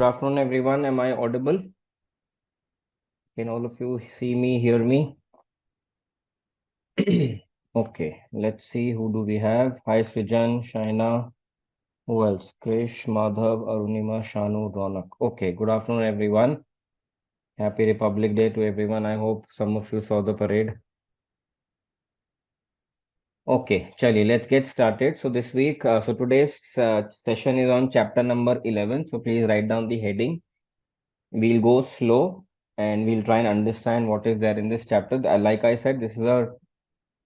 afternoon, everyone. Am I audible? Can all of you see me, hear me? Okay, let's see. Who do we have? Hi, Srijan, Shaina. Who else? Krish, Madhav, Arunima, Shanu, Ronak. Okay, good afternoon, everyone. Happy Republic Day to everyone. I hope some of you saw the parade. Okay, chali, let's get started. So this week, today's session is on chapter number 11. So please write down the heading. We'll go slow and we'll try and understand what is there in this chapter. Like I said, this is a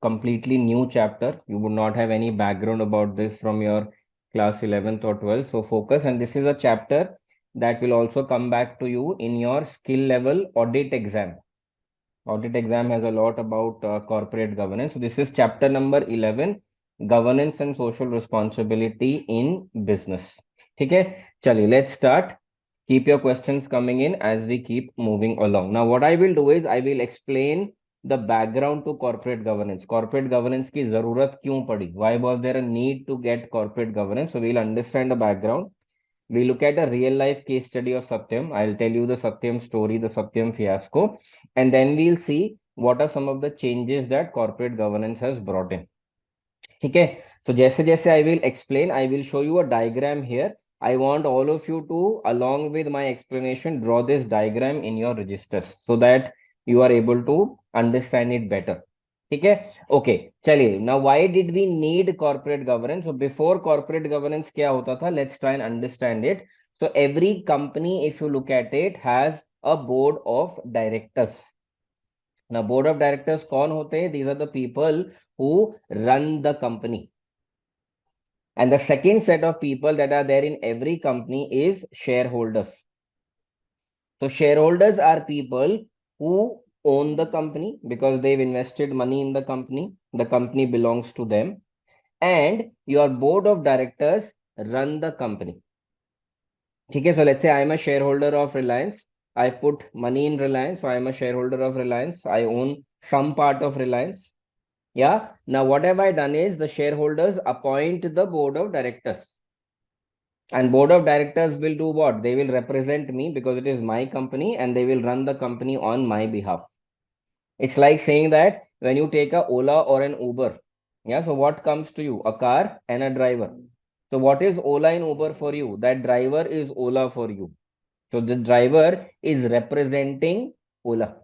completely new chapter. You would not have any background about this from your class 11th or 12th. So focus. And this is a chapter that will also come back to you in your skill level audit exam. Audit exam has a lot about corporate governance. So this is chapter number 11, governance and social responsibility in business. Okay, chali, let's start. Keep your questions coming in as we keep moving along. Now, what I will do is I will explain the background to corporate governance. Corporate governance की जरूरत क्यों पड़ी? Why was there a need to get corporate governance? So we'll understand the background. We look at a real life case study of Satyam. I'll tell you the Satyam story, the Satyam fiasco, and then we'll see what are some of the changes that corporate governance has brought in. ठीक है, so जैसे जैसे I will explain, I will show you a diagram here. I want all of you to, along with my explanation, draw this diagram in your registers so that you are able to understand it better. ठीक है, okay, चलिए. Now why did we need corporate governance? So before corporate governance क्या होता था? Let's try and understand it. So every company, if you look at it, has a board of directors. Now, board of directors कौन होते हैं? These are the people who run the company. And the second set of people that are there in every company is shareholders. So shareholders are people who own the company because they've invested money in the company. The company belongs to them. And your board of directors run the company. Okay, so let's say I am a shareholder of Reliance. I put money in Reliance, so I am a shareholder of Reliance. I own some part of Reliance. Yeah. Now, what have I done is the shareholders appoint the board of directors. And board of directors will do what? They will represent me because it is my company and they will run the company on my behalf. It's like saying that when you take a Ola or an Uber, yeah, so what comes to you? A car and a driver. So what is Ola and Uber for you? That driver is Ola for you. So the driver is representing Ola.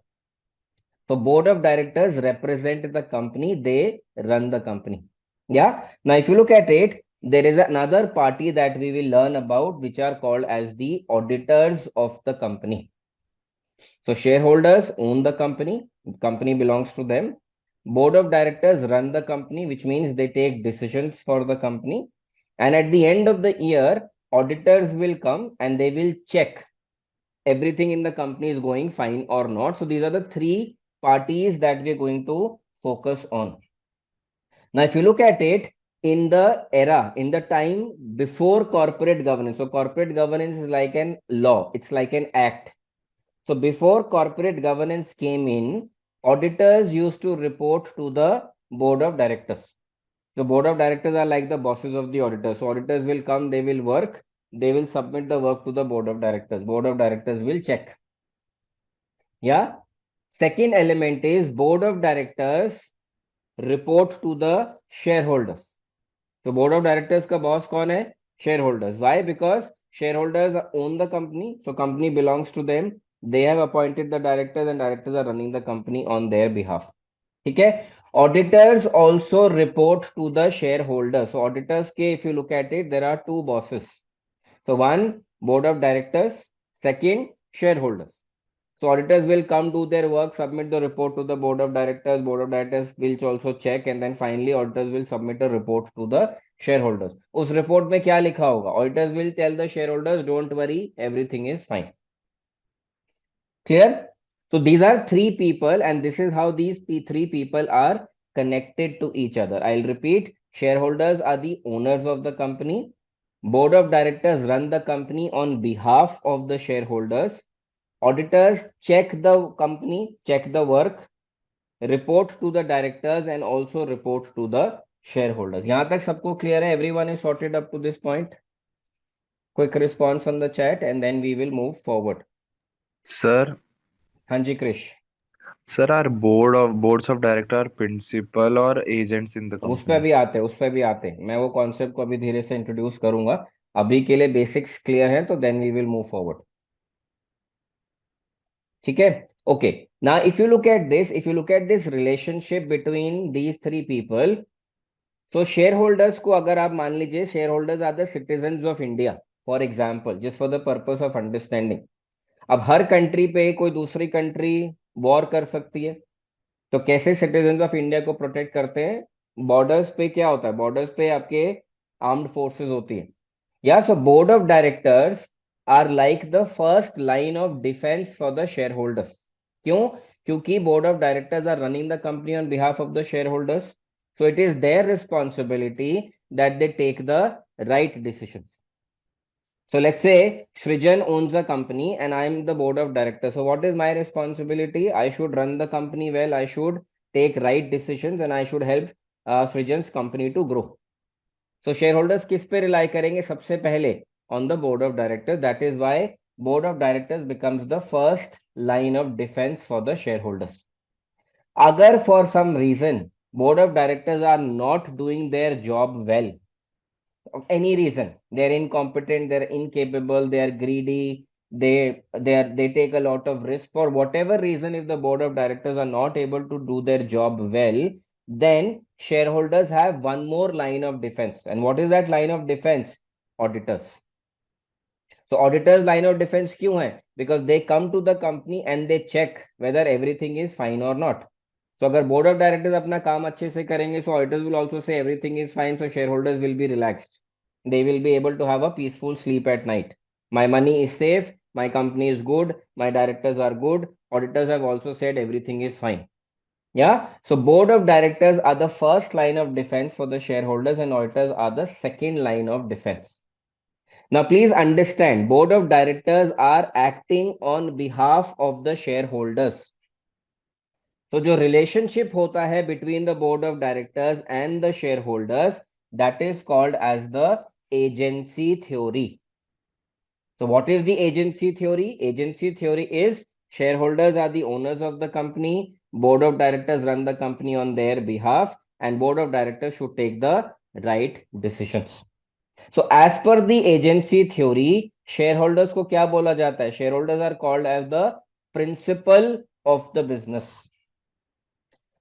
So board of directors represent the company, they run the company. Yeah. Now, if you look at it, there is another party that we will learn about, which are called as the auditors of the company. So shareholders own the company belongs to them. Board of directors run the company, which means they take decisions for the company. And at the end of the year, auditors will come and they will check everything in the company is going fine or not. So these are the three parties that we're going to focus on. Now, if you look at it in the era, in the time before corporate governance, so corporate governance is like an law, it's like an act. So before corporate governance came in, auditors used to report to the board of directors. The board of directors are like the bosses of the auditors. So auditors will come, they will work, they will submit the work to the board of directors. Board of directors will check. Yeah. Second element is board of directors report to the shareholders. So board of directors का boss कौन है? Shareholders. Why? Because shareholders own the company, so company belongs to them. They have appointed the directors and directors are running the company on their behalf. ठीक है. Auditors also report to the shareholders. So auditors के, if you look at it, there are two bosses. So one, board of directors. Second, shareholders. So auditors will come do their work, submit the report to the board of directors. Board of directors will also check, and then finally auditors will submit a report to the shareholders. उस report में क्या लिखा होगा? Auditors will tell the shareholders, don't worry, everything is fine. Clear? So these are three people, and this is how these three people are connected to each other. I'll repeat: shareholders are the owners of the company. Board of directors run the company on behalf of the shareholders. Auditors check the company, check the work, report to the directors and also report to the shareholders. यहाँ तक सबको clear है? Everyone is sorted up to this point? Quick response on the chat and then we will move forward. Sir, हाँ जी Krrish. sir, our boards of director are principal or agents in the उस पर company? भी आते हैं, उस पर भी आते हैं. मैं वो कॉन्सेप्ट को अभी धीरे से इंट्रोड्यूस करूंगा. अभी के लिए बेसिक्स क्लियर है तो then we will move forward. ठीक है. Okay. Now if you look at this relationship between these three people. So share holders को अगर आप मान लीजिए, share holders are the citizen of India for example, just for the purpose of understanding. अब हर country पे कोई दूसरी कंट्री वॉर कर सकती है. तो कैसे सिटीजन ऑफ इंडिया को प्रोटेक्ट करते हैं? बॉर्डर्स पे क्या होता है? बॉर्डर्स पे आपके आर्म्ड फोर्सेस होती है. या so board of directors are like the first line of defence for the share holders. क्यों? क्योंकि board of directors are running the company on behalf of the share holders. So it is their responsibility that they take the right decision. So let's say Srijan owns a company and I am the board of directors. So what is my responsibility? I should run the company well. I should take right decisions and I should help Srijan's company to grow. So shareholders किस पे rely करेंगे सबसे पहले? On the board of directors. That is why board of directors becomes the first line of defense for the shareholders. अगर for some reason board of directors are not doing their job well, of any reason, they're incompetent, they're incapable, they are greedy, they take a lot of risk for whatever reason, if the board of directors are not able to do their job well, then shareholders have one more line of defense. And what is that line of defense? Auditors. So auditors line of defense क्यों है? Because they come to the company and they check whether everything is fine or not. So अगर board of directors अपना काम अच्छे से करेंगे, so auditors will also say everything is fine, so shareholders will be relaxed. They will be able to have a peaceful sleep at night. My money is safe, my company is good, my directors are good, auditors have also said everything is fine. Yeah, so board of directors are the first line of defense for the shareholders and auditors are the second line of defense. Now, please understand, board of directors are acting on behalf of the shareholders. तो जो relationship होता है between the board of directors and the share holders, that is called as the agency theory. So what is the agency theory? Agency theory is shareholders are the owners of the company, board of directors run the company on their behalf, and board of directors should take the right decisions. So as per the agency theory, shareholders को क्या बोला जाता है? Shareholders are called as the principal of the business.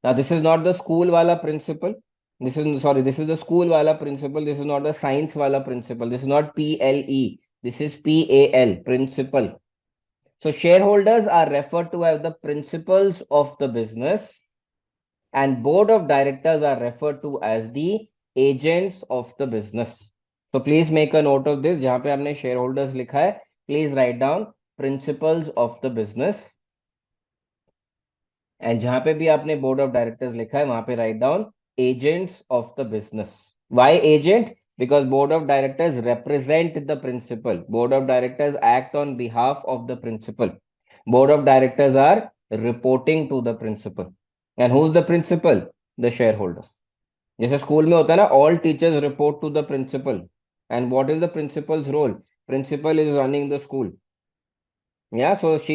Now, this is not the school wala principle. This is the school wala principle. This is not the science wala principle. This is not PLE. This is PAL, principle. So, shareholders are referred to as the principals of the business, and board of directors are referred to as the agents of the business. So, please make a note of this. जहां पे हमने shareholders लिखा है, please write down principals of the business. And जहां पे भी आपने board of directors लिखा है वहां पे write down agents of the business. Why agent? Because board of directors represent the principal. Board of directors act on behalf of the principal. Board of directors are reporting to the principal. And who is the principal? The share holders. जैसे school में होता है ना, all teachers report to the principal. And what is the principal's role? Principal is running the school. Yeah, so she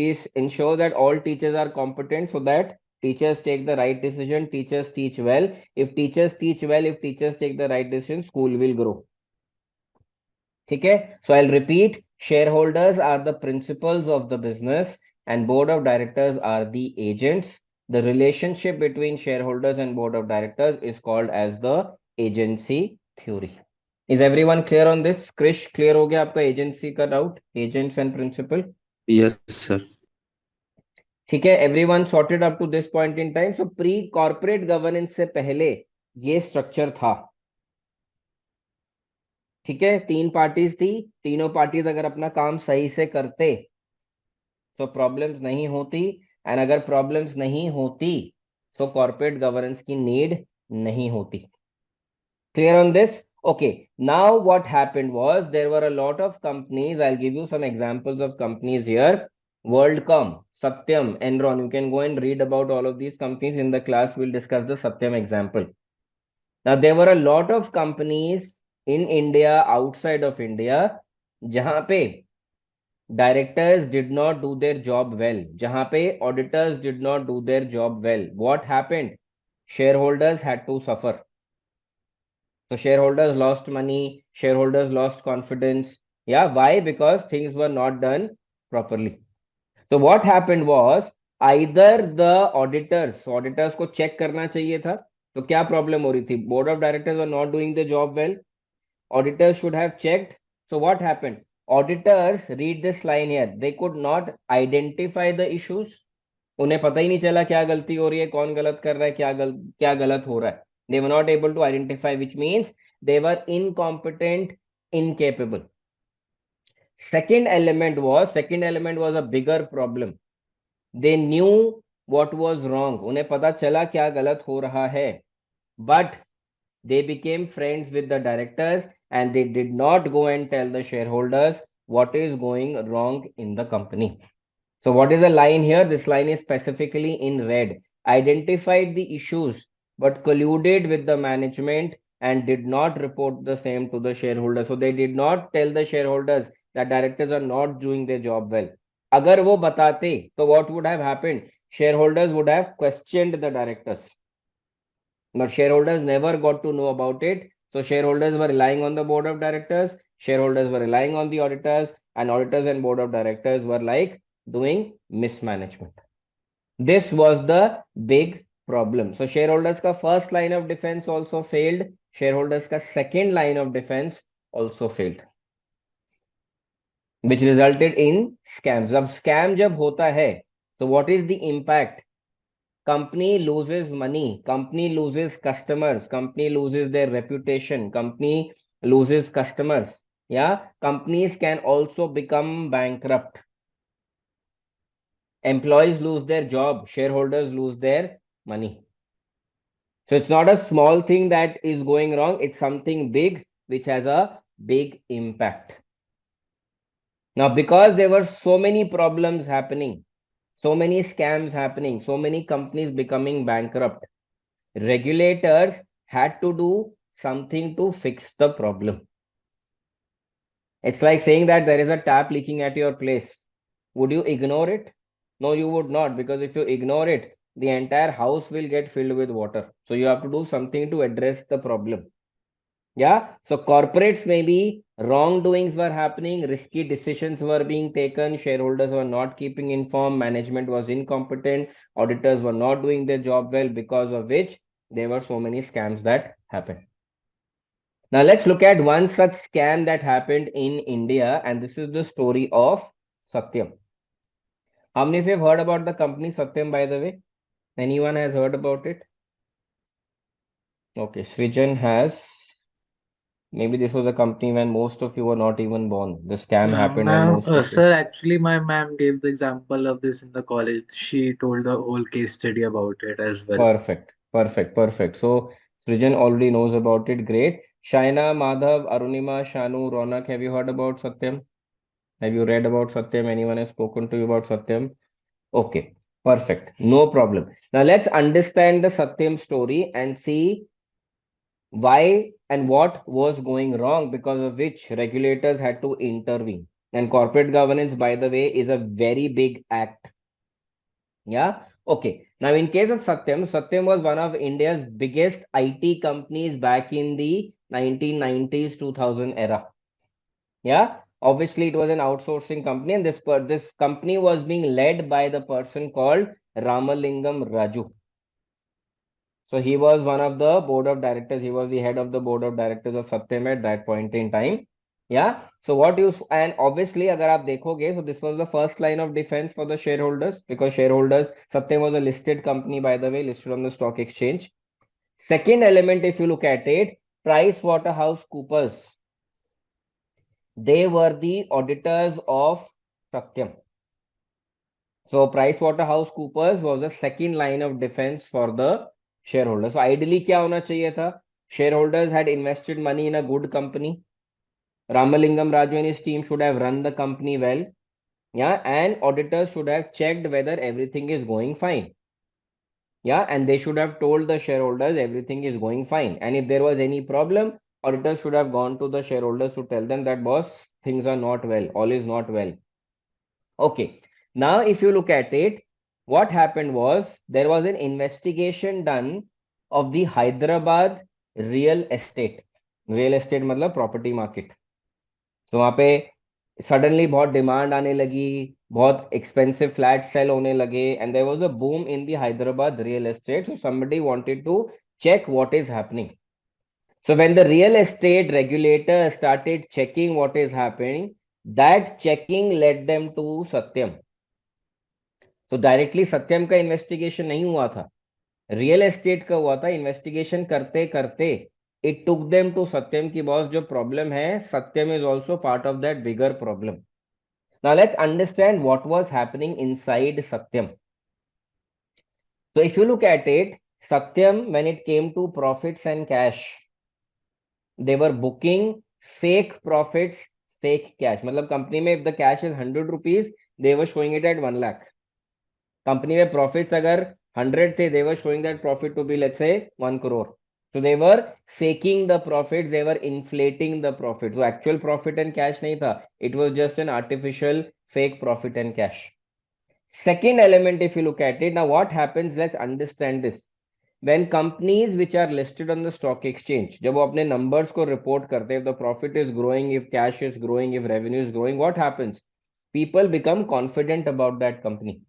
is ensure that all teachers are competent so that teachers take the right decision, teachers teach well. If teachers teach well, if teachers take the right decision, school will grow. Okay, so I'll repeat, shareholders are the principals of the business and board of directors are the agents. The relationship between shareholders and board of directors is called as the agency theory. Is everyone clear on this? Krish, clear हो गया आपका agency का doubt, agents and principal? Yes, sir. ठीक है. Everyone sorted up to this point in time. So pre corporate governance से पहले ये structure था. ठीक है, तीन पार्टीज थी. तीनों पार्टीज अगर अपना काम सही से करते तो प्रॉब्लम्स नहीं होती. एंड अगर प्रॉब्लम्स नहीं होती तो कॉर्पोरेट गवर्नेंस की नीड नहीं होती. Clear on this? Okay. Now what happened was there were a lot of companies. I'll give you some examples of companies here. WorldCom, Satyam, Enron. You can go and read about all of these companies in the class. We'll discuss the Satyam example. Now there were a lot of companies in India, outside of India, जहां पे directors did not do their job well, jahan pe auditors did not do their job well, what happened? Shareholders had to suffer. So shareholders lost money, shareholders lost confidence. Yeah, why? Because things were not done properly. So what happened was, either the auditors को check करना चाहिए था. तो क्या problem हो रही थी? Board of directors were not doing the job well. Auditors should have checked. So what happened? Auditors, read this line here, they could not identify the issues. उन्हें पता ही नहीं चला क्या गलती हो रही है, कौन गलत कर रहा है, क्या गलत हो रहा है. They were not able to identify, which means they were incompetent, incapable. Second element was a bigger problem. They knew what was wrong. उन्हें पता चला क्या गलत हो रहा है. But they became friends with the directors and they did not go and tell the shareholders what is going wrong in the company. So what is the line here? This line is specifically in red. Identified the issues but colluded with the management and did not report the same to the shareholders. So they did not tell the shareholders that directors are not doing their job well. अगर वो बताते तो what would have happened? Shareholders would have questioned the directors. But shareholders never got to know about it. So shareholders were relying on the board of directors, shareholders were relying on the auditors, and auditors and board of directors were like doing mismanagement. This was the big problem. So shareholders ka first line of defense also failed. Shareholders ka second line of defense also failed, which resulted in scams. अब scam जब होता है, so what is the impact? Company loses money, company loses customers, company loses their reputation, company loses customers. Yeah, companies can also become bankrupt. Employees lose their job, shareholders lose their money. So it's not a small thing that is going wrong, it's something big which has a big impact. Now, because there were so many problems happening, so many scams happening, so many companies becoming bankrupt, regulators had to do something to fix the problem. It's like saying that there is a tap leaking at your place. Would you ignore it? No, you would not, because if you ignore it, the entire house will get filled with water. So you have to do something to address the problem. Yeah. So corporates, maybe wrongdoings were happening, risky decisions were being taken, shareholders were not keeping informed, management was incompetent, auditors were not doing their job well, because of which there were so many scams that happened. Now let's look at one such scam that happened in India, and this is the story of Satyam. How many of you have heard about the company Satyam, by the way? Anyone has heard about it? Okay, Srijan has. Maybe this was a company when most of you were not even born. The scam happened when Ma'am, most of you. sir, actually, my ma'am gave the example of this in the college. She told the whole case study about it as well. Perfect, perfect, perfect. So Srijan already knows about it. Great. Shaina, Madhav, Arunima, Shanu, Ronak, have you heard about Satyam? Have you read about Satyam? Anyone has spoken to you about Satyam? Okay, perfect. No problem. Now let's understand the Satyam story and see why and what was going wrong, because of which regulators had to intervene. And corporate governance, by the way, is a very big act. Yeah. Okay. Now, in case of Satyam, Satyam was one of India's biggest IT companies back in the 1990s, 2000 era. Yeah. Obviously, it was an outsourcing company, and this company was being led by the person called Ramalingam Raju. So he was one of the board of directors. He was the head of the board of directors of Satyam at that point in time. Yeah. So what you, and obviously agar aap dekhoge, so this was the first line of defense for the shareholders, because shareholders, Satyam was a listed company, by the way, listed on the stock exchange. Second element, if you look at it, Price Waterhouse Coopers, they were the auditors of Satyam. So PricewaterhouseCoopers was the second line of defense for the shareholders. So ideally क्या होना चाहिए था? Shareholders had invested money in a good company. Ramalingam Raju and his team should have run the company well. Yeah, and auditors should have checked whether everything is going fine. Yeah, and they should have told the shareholders everything is going fine. And if there was any problem, auditors should have gone to the shareholders to tell them that, boss, things are not well, all is not well. Okay. Now, if you look at it, what happened was there was an investigation done of the Hyderabad real estate. Real estate मतलब property market. तो वहां पे suddenly बहुत demand आने लगी, बहुत expensive flat sell होने लगे, and there was a boom in the Hyderabad real estate. So somebody wanted to check what is happening. So when the real estate regulator started checking what is happening, that checking led them to Satyam. तो directly सत्यम का investigation नहीं हुआ था, real estate का हुआ था. Investigation करते करते it took them to Satyam की बॉस जो प्रॉब्लम है, Satyam is also part of that bigger problem. Now let's understand what was happening inside Satyam. So if you look at it, Satyam, when it came to profits and cash, they were booking fake profits, fake cash. मतलब company में if the cash is 100 rupees, they were showing it at 1 lakh. Company में profits अगर 100 थे, they were showing that profit to be, let's say, 1 crore. So they were faking the profits, they were inflating the profit. So actual profit and cash नहीं था, it was just an artificial fake profit and cash. Second element, if you look at it, now what happens, let's understand this. When companies which are listed on the stock exchange, जब वो अपने numbers को report करते हैं, if the profit is growing, if cash is growing, if revenue is growing, what happens? People become confident about that company.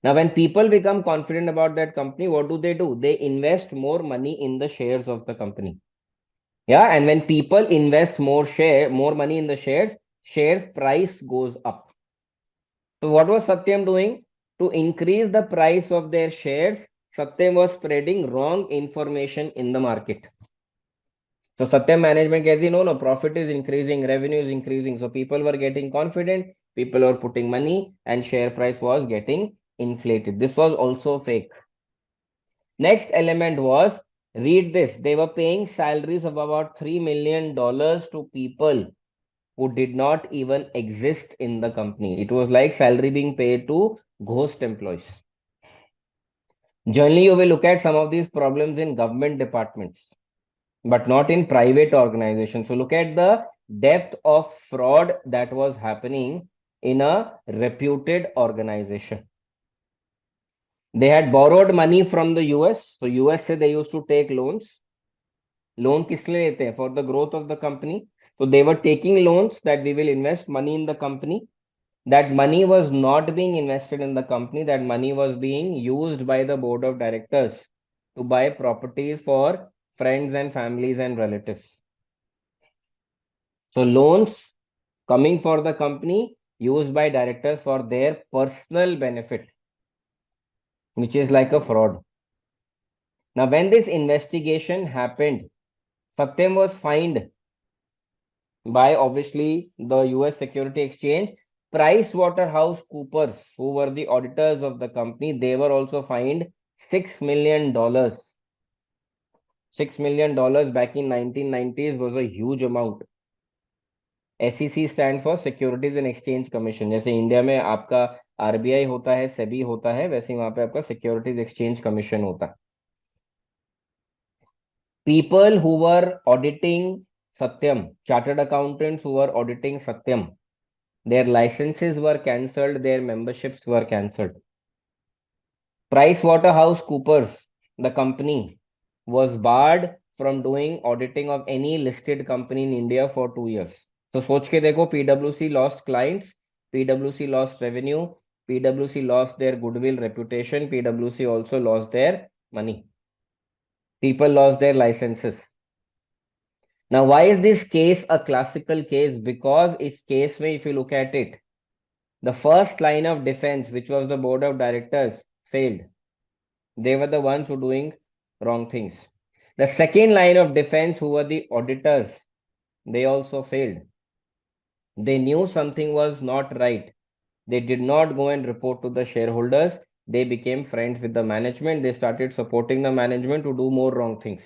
Now, when people become confident about that company, what do? They invest more money in the shares of the company. Yeah, and when people invest more money in the shares price goes up. So what was Satyam doing? To increase the price of their shares, Satyam was spreading wrong information in the market. So Satyam management कहती no, no, profit is increasing, revenue is increasing. So people were getting confident, people were putting money, and share price was getting inflated. This was also fake. Next element was, read this, they were paying salaries of about $3 million to people who did not even exist in the company. It was like salary being paid to ghost employees. Generally, you will look at some of these problems in government departments, but not in private organizations. So look at the depth of fraud that was happening in a reputed organization. They had borrowed money from the US. So US say they used to take loans. Loan किस लिए लेते हैं? For the growth of the company. So they were taking loans that we will invest money in the company. That money was not being invested in the company. That money was being used by the board of directors to buy properties for friends and families and relatives. So loans coming for the company used by directors for their personal benefit, which is like a fraud. Now, when this investigation happened, Satyam was fined by obviously the US Security Exchange. PricewaterhouseCoopers, who were the auditors of the company, they were also fined $6 million. $6 million back in 1990s was a huge amount. SEC stands for Securities and Exchange Commission. जैसे India में आपका RBI होता है, सेबी होता है, वैसे वहां पे आपका Securities Exchange Commission होता है. People who were auditing Satyam, chartered accountants who were auditing Satyam, their licenses were cancelled, their memberships were cancelled. PricewaterhouseCoopers, the company, was barred from doing auditing of any listed company in India for 2 years. So सोच के देखो, PwC lost clients, PwC lost revenue, PwC lost their goodwill reputation, PwC also lost their money. People lost their licenses. Now, why is this case a classical case? Because इस case में, if you look at it, the first line of defense, which was the board of directors, failed. They were the ones who were doing wrong things. The second line of defense, who were the auditors, they also failed. They knew something was not right. They did not go and report to the shareholders. They became friends with the management. They started supporting the management to do more wrong things.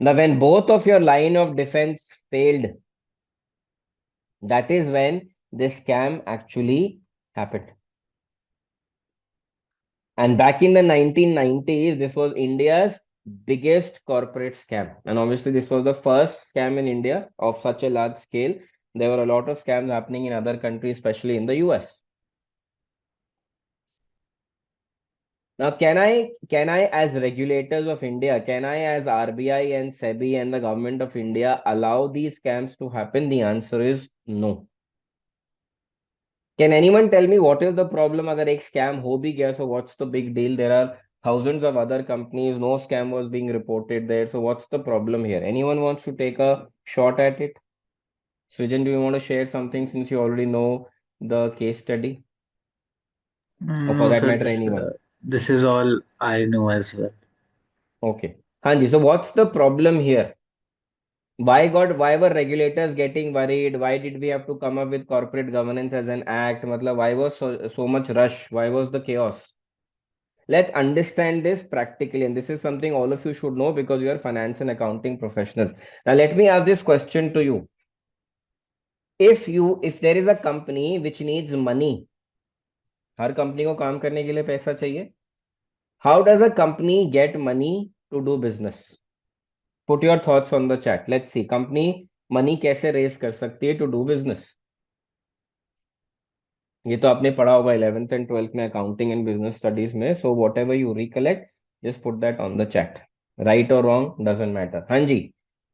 Now, when both of your line of defense failed, that is when this scam actually happened. And back in the 1990s, this was India's biggest corporate scam. And obviously, this was the first scam in India of such a large scale. There were a lot of scams happening in other countries, especially in the US. Now, can I, as regulators of India, can I, as RBI and SEBI and the government of India, allow these scams to happen? The answer is no. Can anyone tell me what is the problem? अगर एक scam हो भी गया, so what's the big deal? There are thousands of other companies, no scam was being reported there. So what's the problem here? Anyone wants to take a shot at it? Srijan, do you want to share something since you already know the case study? Or for No, that sir, matter, anyone? this is all I know as well. Okay. Hanji, so what's the problem here? Why were regulators getting worried? Why did we have to come up with corporate governance as an act? Matlab, why was so much rush? Why was the chaos? Let's understand this practically, and this is something all of you should know because you are finance and accounting professionals. Now, let me ask this question to you. If there is a company which needs money, her company को काम करने के लिए पैसा चाहिए. How does a company get money to do business? Put your thoughts on the chat. Let's see. Company money कैसे raise कर सकती है to do business? ये तो आपने पढ़ा होगा 11th and 12th में अकाउंटिंग एंड बिजनेस स्टडीज में. So whatever you recollect, just put that on the chat. Right और रॉन्ग डजेंट मैटर. हाँ जी.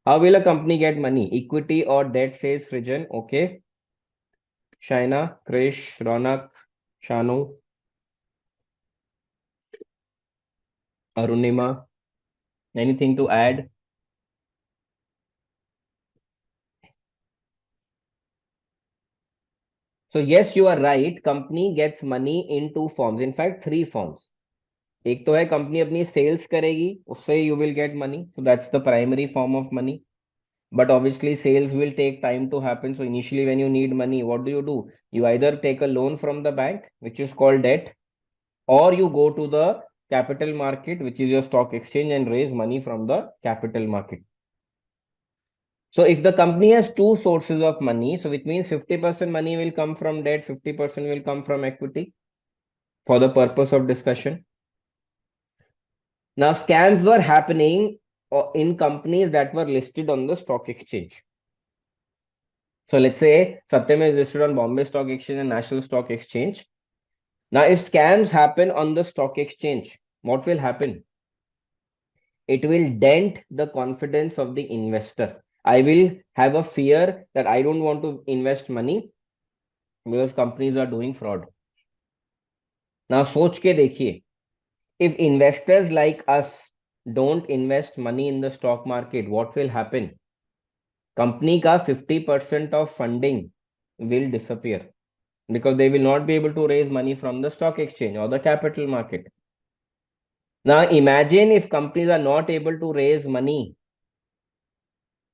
How will a company get money? Equity और डेट, से Srijan. Okay. Shaina, Krish, Raunak, Shanu, Arunima, anything to add? So yes, you are right. Company gets money in two forms. In fact, three forms. एक तो है company अपनी sales करेगी, उससे you will get money. So that's the primary form of money. But obviously, sales will take time to happen. So initially, when you need money, what do? You either take a loan from the bank, which is called debt, or you go to the capital market, which is your stock exchange, and raise money from the capital market. So if the company has two sources of money, so it means 50% money will come from debt, 50% will come from equity for the purpose of discussion. Now, scams were happening in companies that were listed on the stock exchange. So let's say Satyam is listed on Bombay Stock Exchange and National Stock Exchange. Now, if scams happen on the stock exchange, what will happen? It will dent the confidence of the investor. I will have a fear that I don't want to invest money because companies are doing fraud. Now, सोच के देखिए, if investors like us don't invest money in the stock market, what will happen? Company का 50% of funding will disappear because they will not be able to raise money from the stock exchange or the capital market. Now imagine if companies are not able to raise money,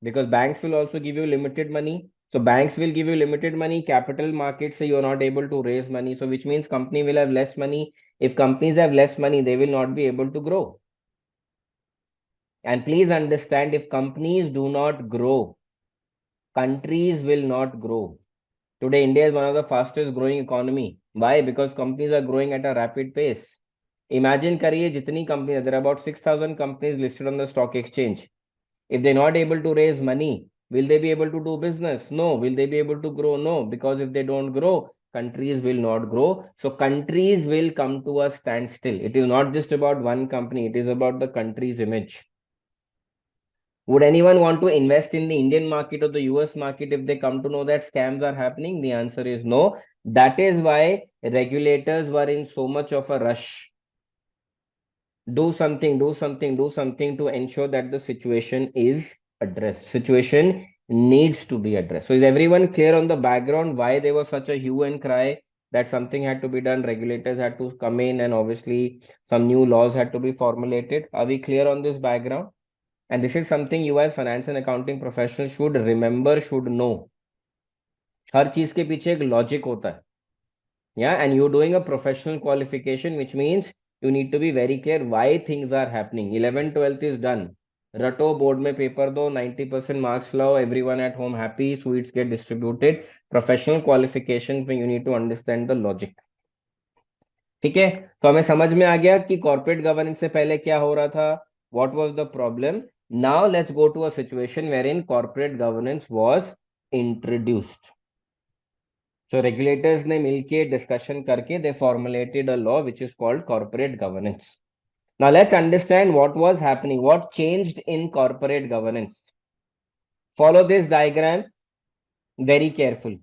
because banks will also give you limited money. So banks will give you limited money, capital markets say you are not able to raise money. So which means company will have less money. If companies have less money, they will not be able to grow. And please understand, if companies do not grow, countries will not grow. Today, India is one of the fastest growing economy. Why? Because companies are growing at a rapid pace. Imagine करिए जितनी companies, there are about 6,000 companies listed on the stock exchange. If they're not able to raise money, will they be able to do business? No. Will they be able to grow? No. Because if they don't grow, countries will not grow. So countries will come to a standstill. It is not just about one company. It is about the country's image. Would anyone want to invest in the Indian market or the US market if they come to know that scams are happening? The answer is no. That is why regulators were in so much of a rush. Do something, do something, do something to ensure that the situation is addressed. Situation needs to be addressed. So is everyone clear on the background why there was such a hue and cry that something had to be done? Regulators had to come in and obviously some new laws had to be formulated. Are we clear on this background? And this is something you as finance and accounting professionals should remember, should know. हर चीज के पीछे एक logic होता है. Yeah, and you're doing a professional qualification, which means you need to be very clear why things are happening. 11, 12th is done. रटो, board में paper दो, 90% marks लाओ, everyone at home happy, sweets get distributed. Professional qualifications में you need to understand the logic. ठीक है. तो हमें समझ में आ गया कि कॉर्पोरेट गवर्नेंस से पहले क्या हो रहा था. What was the problem? Now let's go to a situation wherein corporate governance was introduced. So regulators ने मिलके discussion करके they formulated a law which is called corporate governance. Now let's understand what was happening, what changed in corporate governance. Follow this diagram very carefully.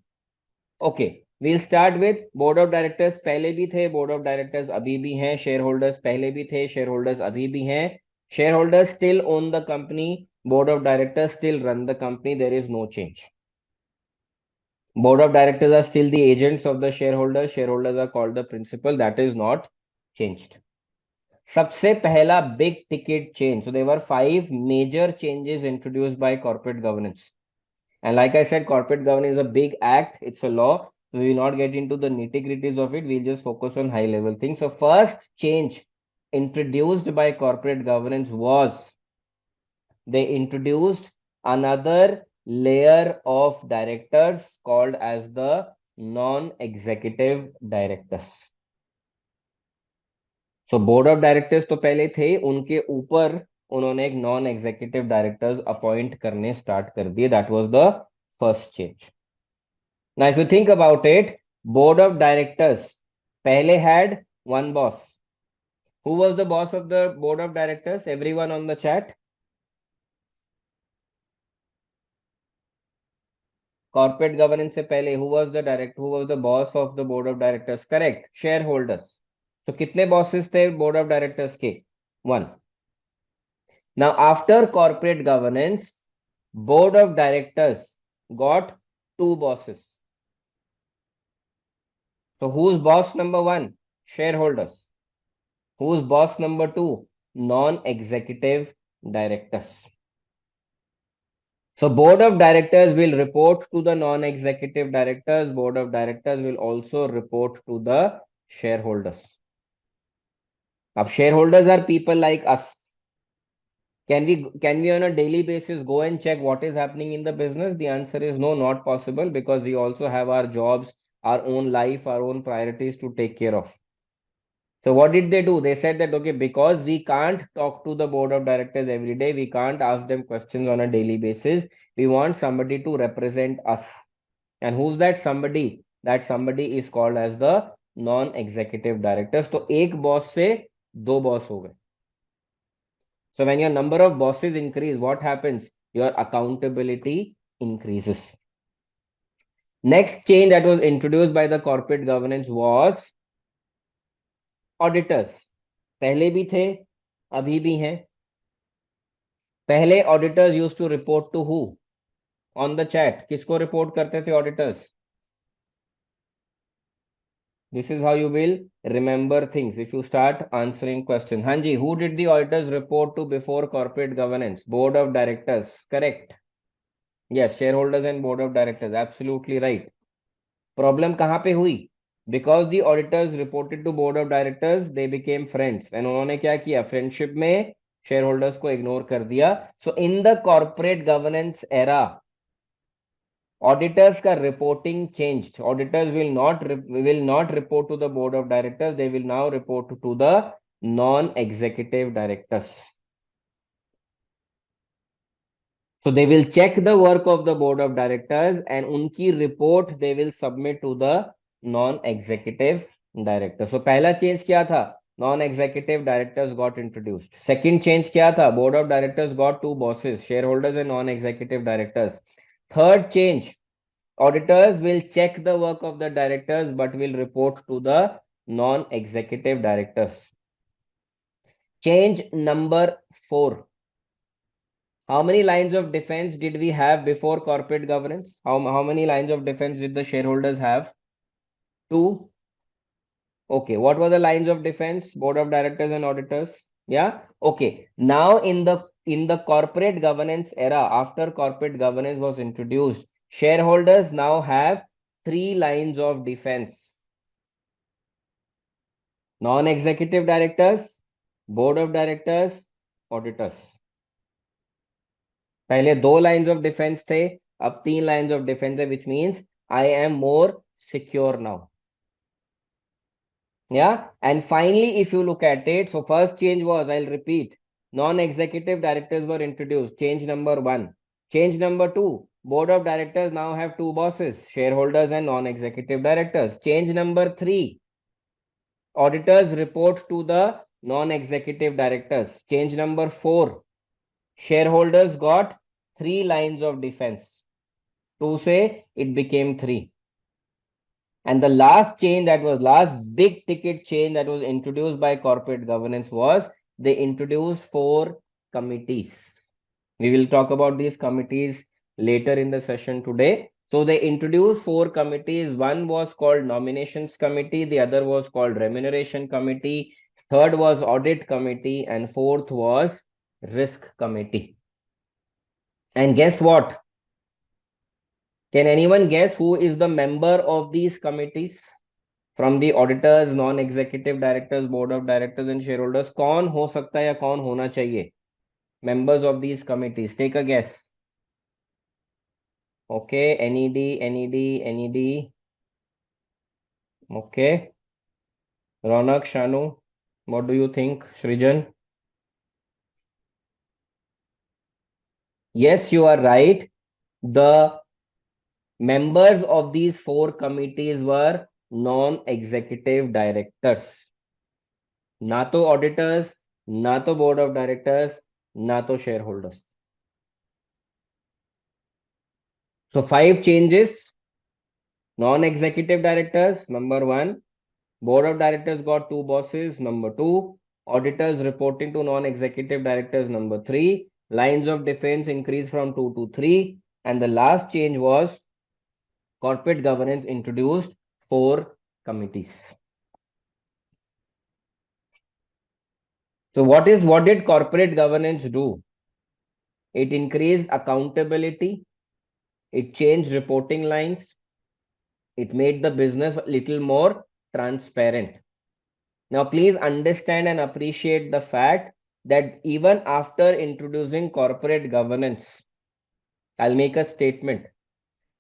Okay, we'll start with board of directors. पहले भी थे board of directors, अभी भी हैं. Shareholders पहले भी थे, shareholders अभी भी हैं. Shareholders still own the company, board of directors still run the company. There is no change. Board of directors are still the agents of the shareholders. Shareholders are called the principal. That is not changed. सबसे पहला big ticket change. So there were 5 major changes introduced by corporate governance. And like I said, corporate governance is a big act. It's a law. So we will not get into the nitty-gritties of it. We'll just focus on high-level things. So first change introduced by corporate governance was they introduced another layer of directors called as the non-executive directors. So board of directors तो पहले थे, उनके ऊपर उन्होंने एक non executive directors appoint करने start कर दिए. That was the first change. Now, if you think about it, board of directors pehle had one boss. Who was the boss of the board of directors? Everyone on the chat. Corporate governance se pehle, who was the boss of the board of directors? Correct. Shareholders. So kitne bosses the board of directors ke? One. Now, after corporate governance, board of directors got two bosses. So who's boss number one? Shareholders. Who's boss number two? Non-executive directors. So board of directors will report to the non-executive directors. Board of directors will also report to the shareholders. Now shareholders are people like us. Can we on a daily basis go and check what is happening in the business? The answer is no, not possible, because we also have our jobs, our own life, our own priorities to take care of. So what did they do? They said that, okay, because we can't talk to the board of directors every day, we can't ask them questions on a daily basis. We want somebody to represent us. And who's that somebody? That somebody is called as the non-executive directors. So एक boss से दो boss हो गए. So when your number of bosses increase, what happens? Your accountability increases. Next change that was introduced by the corporate governance was auditors. पहले भी थे, अभी भी हैं. पहले auditors used to report to who? On the chat, किसको report करते थे auditors? This is how you will remember things if you start answering question. हाँ जी, who did the auditors report to before corporate governance? Board of directors. Correct. Yes, shareholders and board of directors. Absolutely right. Problem कहाँ पे हुई? Because the auditors reported to board of directors, they became friends. And उन्होंने क्या किया? Friendship में share holders को ignore कर दिया. So in the corporate governance era, auditors ka reporting changed. Auditors will not report to the board of directors. They will now report to the non-executive directors. So they will check the work of the board of directors and unki report they will submit to the non-executive director. So पहला change क्या था? Non-executive directors got introduced. Second change क्या था? Board of directors got two bosses, shareholders and non-executive directors. Third change, auditors will check the work of the directors but will report to the non-executive directors. Change number 4. How many lines of defense did we have before corporate governance? How many lines of defense did the shareholders have? 2. Okay, what were the lines of defense? Board of directors and auditors. Yeah. Okay. Now in the corporate governance era, after corporate governance was introduced, shareholders now have 3 lines of defense. Non-executive directors, board of directors, auditors. पहले 2 lines of defense थे, अब 3 lines of defense है, which means I am more secure now. Yeah. And finally, if you look at it, so first change was, I'll repeat, Non-executive directors were introduced. Change number 1. Change number 2. Board of directors now have 2 bosses, shareholders and non-executive directors. Change number 3. Auditors report to the non-executive directors. Change number 4. Shareholders got 3 lines of defense. 2 say it became 3. And the last change, that was last big ticket change that was introduced by corporate governance, was they introduced 4 committees. We will talk about these committees later in the session today. So they introduced 4 committees. One was called nominations committee, the other was called remuneration committee, third was audit committee, and fourth was risk committee. And guess what? Can anyone guess who is the member of these committees? From the auditors, non-executive directors, board of directors and shareholders, कौन हो सकता है या कौन होना चाहिए? Members of these committees. Take a guess. Okay, NED. Okay. Ronak, Shanu, what do you think? Srijan? Yes, you are right. The members of these 4 committees were non-executive directors. ना तो auditors, ना तो board of directors, ना तो shareholders. So 5 changes. Non-executive directors, number 1. Board of directors got 2 bosses, number 2. Auditors reporting to non-executive directors, number 3. Lines of defense increased from 2 to 3. And the last change was corporate governance introduced 4 committees. So what did corporate governance do? It increased accountability. It changed reporting lines. It made the business a little more transparent. Now, please understand and appreciate the fact that even after introducing corporate governance, I'll make a statement.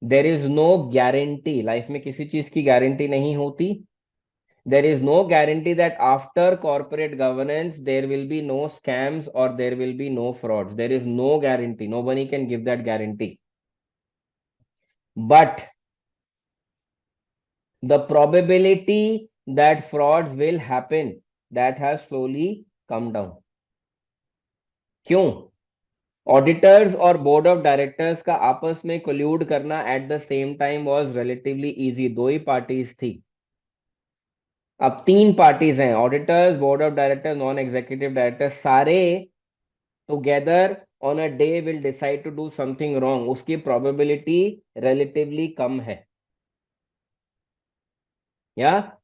There is no guarantee. Life में किसी चीज की guarantee नहीं होती. There is no guarantee that after corporate governance, there will be no scams or there will be no frauds. There is no guarantee. Nobody can give that guarantee. But the probability that frauds will happen, that has slowly come down. क्यों? Auditors और board of directors का आपस में collude करना at the same time was relatively easy. 2 ही parties थी, अब 3 parties हैं. Auditors, board of directors, non executive directors, सारे together on a day will decide to do something wrong. उसकी प्रोबेबिलिटी रिलेटिवली कम है.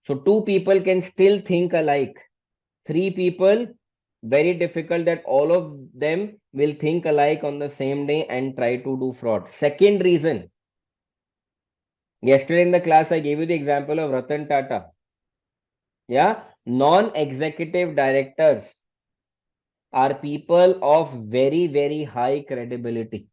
So 2 people can still think alike. 3 people, very difficult that all of them will think alike on the same day and try to do fraud. Second reason, yesterday in the class I gave you the example of Ratan Tata. Non-executive directors are people of very, very high credibility.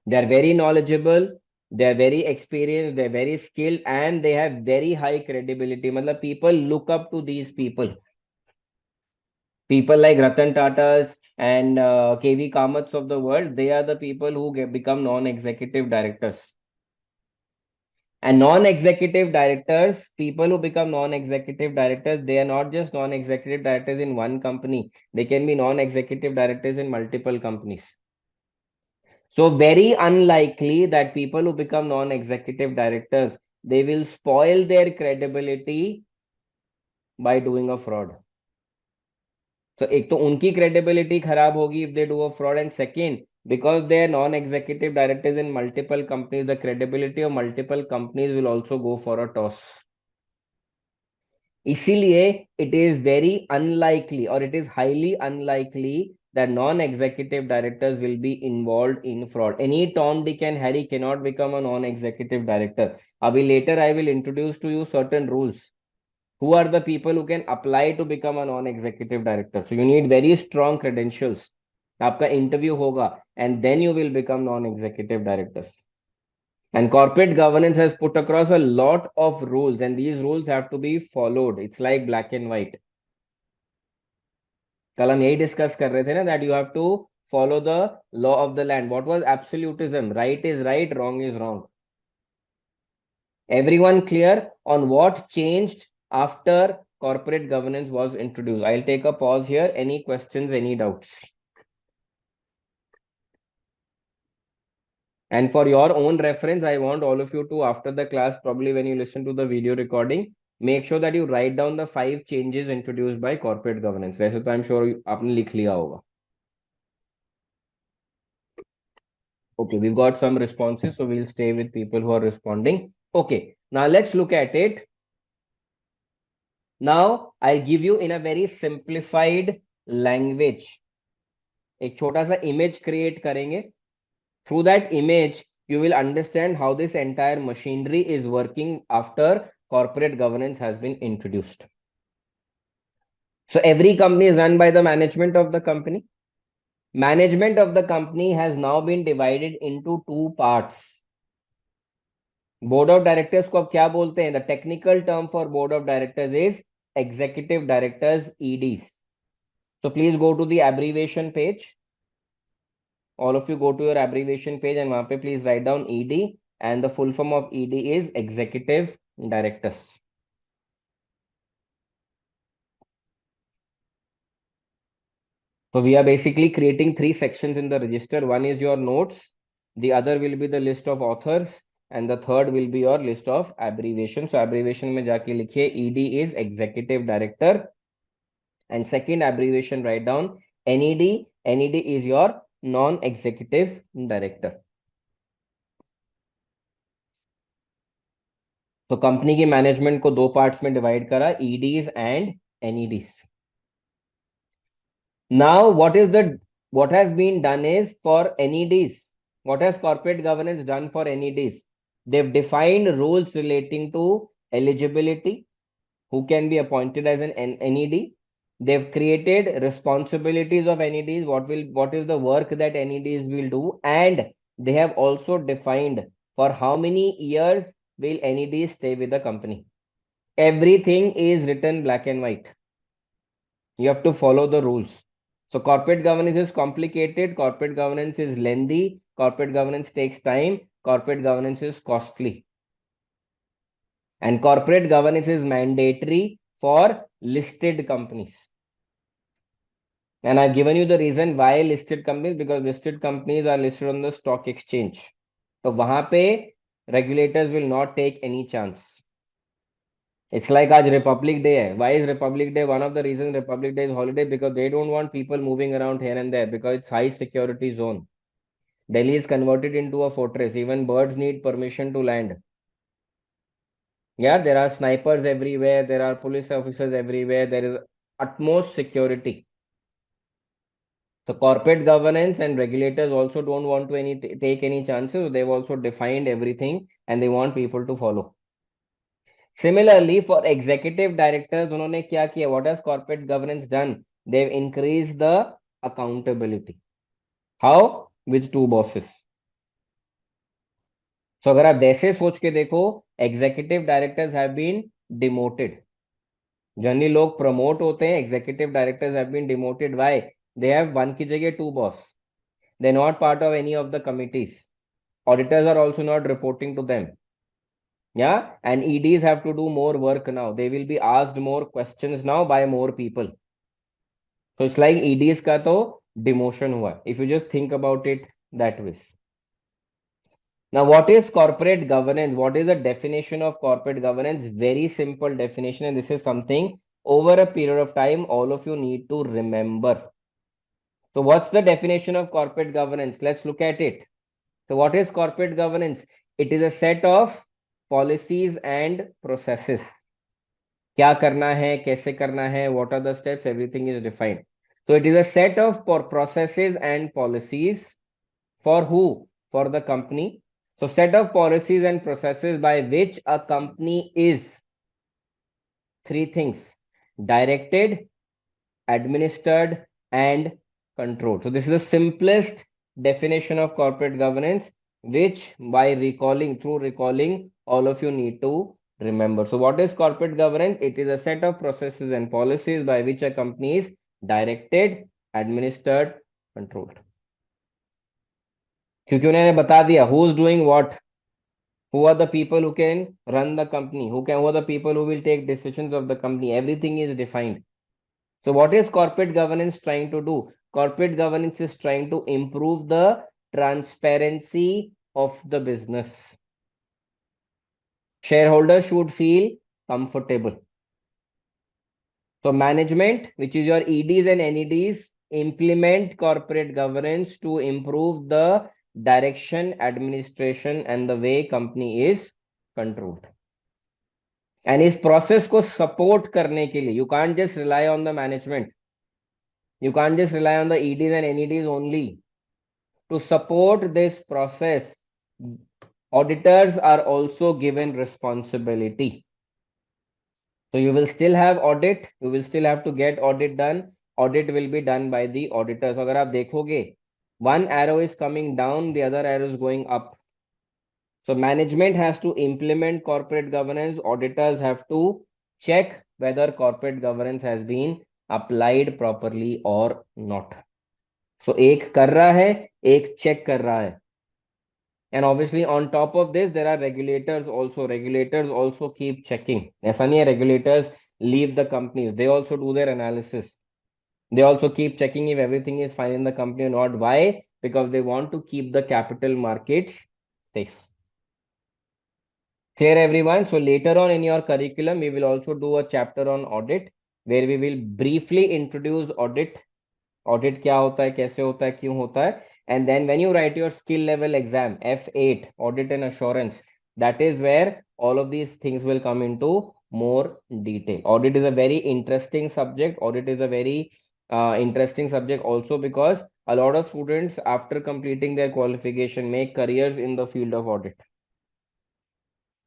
They are very knowledgeable, they are very experienced, they are very skilled, and they have very high credibility. Matlab people look up to these people. People like Ratan Tatas and KV Kamats of the world, they are the people who become non-executive directors. And non-executive directors, people who become non-executive directors, they are not just non-executive directors in one company. They can be non-executive directors in multiple companies. So very unlikely that people who become non-executive directors, they will spoil their credibility by doing a fraud. So एक तो उनकी credibility खराब होगी if they do a fraud, and second, because they are non-executive directors in multiple companies, the credibility of multiple companies will also go for a toss. इसीलिए it is very unlikely or it is highly unlikely that non-executive directors will be involved in fraud. Any Tom, Dick and Harry cannot become a non-executive director. Abhi later I will introduce to you certain rules. Who are the people who can apply to become a non-executive director? So you need very strong credentials. आपका interview होगा and then you will become non-executive directors. And corporate governance has put across a lot of rules, and these rules have to be followed. It's like black and white. कल हम यही discuss कर रहे थे ना, that you have to follow the law of the land. What was absolutism? Right is right, wrong is wrong. Everyone clear on what changed after corporate governance was introduced? I'll take a pause here. Any questions, any doubts? And for your own reference, I want all of you to, after the class, probably when you listen to the video recording, make sure that you write down the 5 changes introduced by corporate governance. वैसे तो I'm sure आपने लिख लिया होगा. Okay, we've got some responses, so we'll stay with people who are responding. Okay, now let's look at it. Now, I'll give you in a very simplified language. एक छोटा सा image create करेंगे. Through that image, you will understand how this entire machinery is working after corporate governance has been introduced. So every company is run by the management of the company. Management of the company has now been divided into 2 parts. Board of directors को अब क्या बोलते हैं? The technical term for board of directors is executive directors, EDs. So please go to the abbreviation page. All of you go to your abbreviation page and वहां पे please write down ED, and the full form of ED is executive directors. So we are basically creating 3 sections in the register. One is your notes, the other will be the list of authors, and the third will be your list of abbreviation. So abbreviation में जाके लिखिए ED is executive director, and second abbreviation write down NED. NED is your non-executive director. तो company की management को 2 parts में divide करा, EDs and NEDs. Now, what has been done is for NEDs, what has corporate governance done for NEDs? They've defined rules relating to eligibility, who can be appointed as an NED. They've created responsibilities of NEDs, what is the work that NEDs will do, and they have also defined for how many years will NEDs stay with the company. Everything is written black and white. You have to follow the rules. So corporate governance is complicated, corporate governance is lengthy, corporate governance takes time, corporate governance is costly. And corporate governance is mandatory for listed companies. And I've given you the reason why listed companies, because listed companies are listed on the stock exchange. So वहां पे regulators will not take any chance. It's like आज Republic Day है. Why is Republic Day? One of the reasons Republic Day is holiday, because they don't want people moving around here and there, because it's high security zone. Delhi is converted into a fortress. Even birds need permission to land. Yeah, there are snipers everywhere. There are police officers everywhere. There is utmost security. So corporate governance and regulators also don't want to take any chances. So they've also defined everything and they want people to follow. Similarly, for executive directors, उन्होंने क्या किया? What has corporate governance done? They've increased the accountability. How? With 2 bosses. So अगर आप वैसे सोच के देखो, executive directors have been demoted. Generally लोग प्रमोट होते हैं, executive directors have been demoted. Why? They have 1 की जगह 2 boss. They're not part of any of the committees. Auditors are also not reporting to them. Yeah, and EDs have to do more work now. They will be asked more questions now by more people. So it's like EDs का तो demotion हुआ, if you just think about it that way. Now, what is corporate governance? What is the definition of corporate governance? Very simple definition, and this is something over a period of time all of you need to remember. So what's the definition of corporate governance? Let's look at it. So what is corporate governance? It is a set of policies and processes. क्या करना है, कैसे करना है, what are the steps, everything is defined. So it is a set of processes and policies for who? For the company. So set of policies and processes by which a company is 3 things: directed, administered, and controlled. So this is the simplest definition of corporate governance, which through recalling, all of you need to remember. So what is corporate governance? It is a set of processes and policies by which a company is directed, administered, controlled. क्योंकि उन्होंने बता दिया who is doing what, who are the people who can run the company, who are the people who will take decisions of the company, everything is defined. So what is corporate governance trying to do? Corporate governance is trying to improve the transparency of the business. Shareholders should feel comfortable. So management, which is your EDs and NEDs, implement corporate governance to improve the direction, administration, and the way company is controlled. And इस process को support करने के लिए, you can't just rely on the management. You can't just rely on the EDs and NEDs only. To support this process, auditors are also given responsibility. So you will still have audit, you will still have to get audit done. Audit will be done by the auditors. अगर आप देखोगे, one arrow is coming down, the other arrow is going up. So management has to implement corporate governance. Auditors have to check whether corporate governance has been applied properly or not. So एक कर रहा है, एक check कर रहा है. And obviously on top of this, there are regulators also. Regulators also keep checking. ऐसा नहीं है regulators leave the companies. They also do their analysis. They also keep checking if everything is fine in the company or not. Why? Because they want to keep the capital markets safe. Clear everyone? So later on in your curriculum, we will also do a chapter on audit where we will briefly introduce audit. Audit क्या होता है, कैसे होता है, क्यों होता है. And then when you write your skill level exam, F8, audit and assurance, that is where all of these things will come into more detail. Audit is a very interesting subject. Audit is a very interesting subject also because a lot of students after completing their qualification make careers in the field of audit.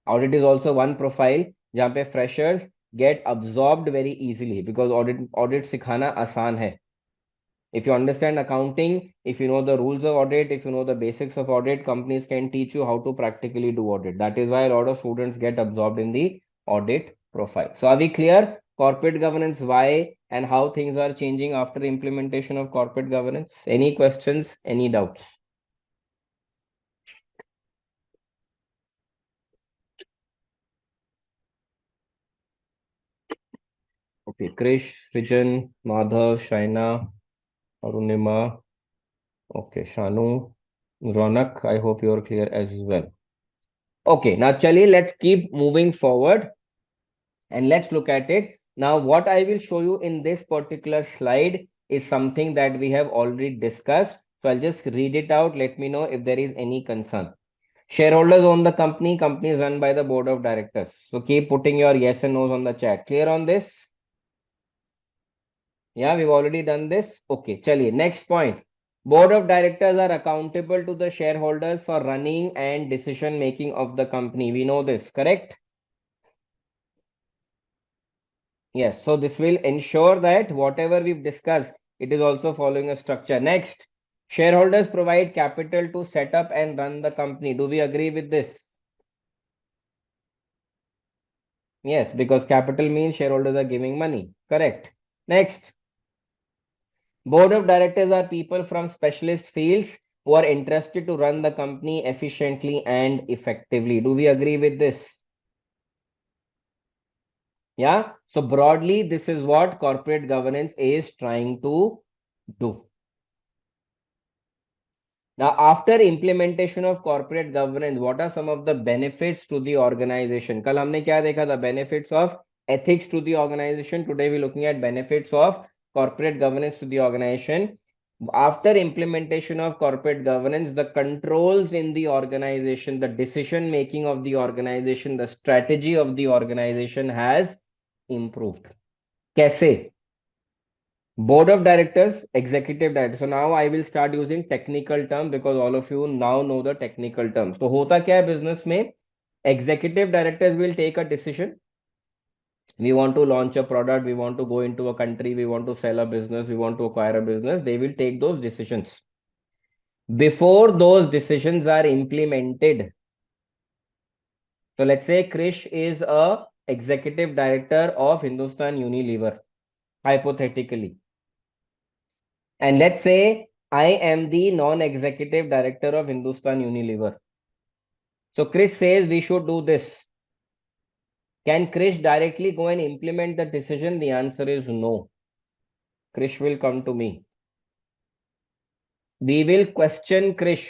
Audit is also one profile जहाँ पे freshers get absorbed very easily because audit सिखाना आसान है. If you understand accounting, if you know the rules of audit, if you know the basics of audit, companies can teach you how to practically do audit. That is why a lot of students get absorbed in the audit profile. So are we clear? Corporate governance, why and how things are changing after implementation of corporate governance? Any questions? Any doubts? Okay, Krish, Srijan, Madhav, Shaina, Arunima, okay, Shanu, Ronak, I hope you're clear as well. Okay, now Chali, let's keep moving forward and let's look at it. Now, what I will show you in this particular slide is something that we have already discussed. So I'll just read it out. Let me know if there is any concern. Shareholders own the company. Company is run by the board of directors. So keep putting your yes and no's on the chat. Clear on this? Yeah, we've already done this. Okay, chaliye. Next point. Board of directors are accountable to the shareholders for running and decision making of the company. We know this, correct? Yes, so this will ensure that whatever we've discussed, it is also following a structure. Next, shareholders provide capital to set up and run the company. Do we agree with this? Yes, because capital means shareholders are giving money. Correct. Next, board of directors are people from specialist fields who are interested to run the company efficiently and effectively. Do we agree with this? Yeah. So broadly, this is what corporate governance is trying to do. Now, after implementation of corporate governance, what are some of the benefits to the organization? कल हमने क्या देखा था? Benefits of ethics to the organization. Today we're looking at benefits of corporate governance to the organization. After implementation of corporate governance, the controls in the organization, the decision making of the organization, the strategy of the organization has improved. कैसे? Board of directors, executive director. So now I will start using technical term because all of you now know the technical terms. तो होता क्या है business में? Executive directors will take a decision. We want to launch a product, we want to go into a country, we want to sell a business, we want to acquire a business. They will take those decisions. Before those decisions are implemented. So let's say Krish is a executive director of Hindustan Unilever, hypothetically. And let's say I am the non-executive director of Hindustan Unilever. So Chris says we should do this. Can Krish directly go and implement the decision? The answer is no. Krish will come to me. We will question Krish.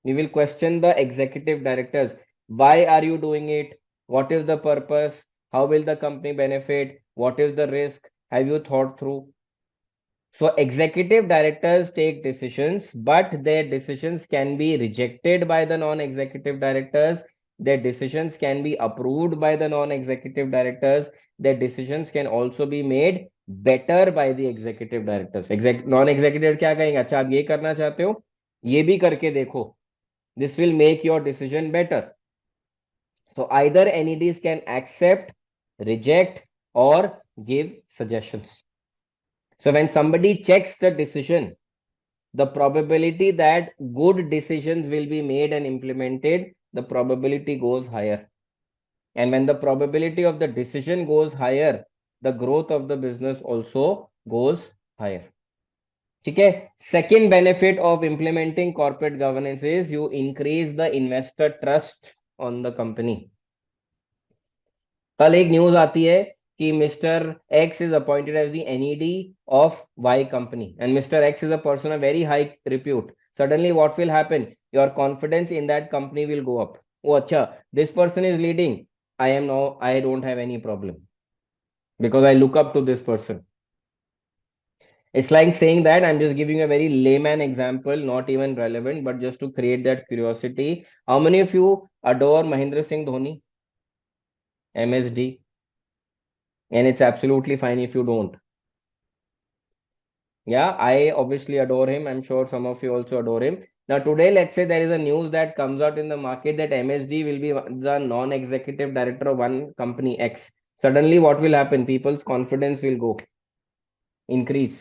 We will question the executive directors. Why are you doing it? What is the purpose? How will the company benefit? What is the risk? Have you thought through? So executive directors take decisions, but their decisions can be rejected by the non-executive directors. Their decisions can be approved by the non-executive directors. Their decisions can also be made better by the executive directors. Non-executive क्या कहेंगे? अच्छा आप ये करना चाहते हो, ये भी करके देखो. This will make your decision better. So either NEDs can accept, reject, or give suggestions. So when somebody checks the decision, the probability that good decisions will be made and implemented, the probability goes higher. And when the probability of the decision goes higher, the growth of the business also goes higher. Okay. Second benefit of implementing corporate governance is you increase the investor trust on the company. कल एक news आती है कि mister X is appointed as the NED of Y company and mister X is a person of very high repute. Suddenly what will happen? Your confidence in that company will go up. Oh acha, this person is leading, I don't have any problem because I look up to this person. It's like saying that, I'm just giving a very layman example, not even relevant, but just to create that curiosity. How many of you adore Mahendra Singh Dhoni, MSD? And it's absolutely fine if you don't. Yeah, I obviously adore him. I'm sure some of you also adore him. Now, today, let's say there is a news that comes out in the market that MSD will be the non-executive director of one company X. Suddenly, what will happen? People's confidence will go increase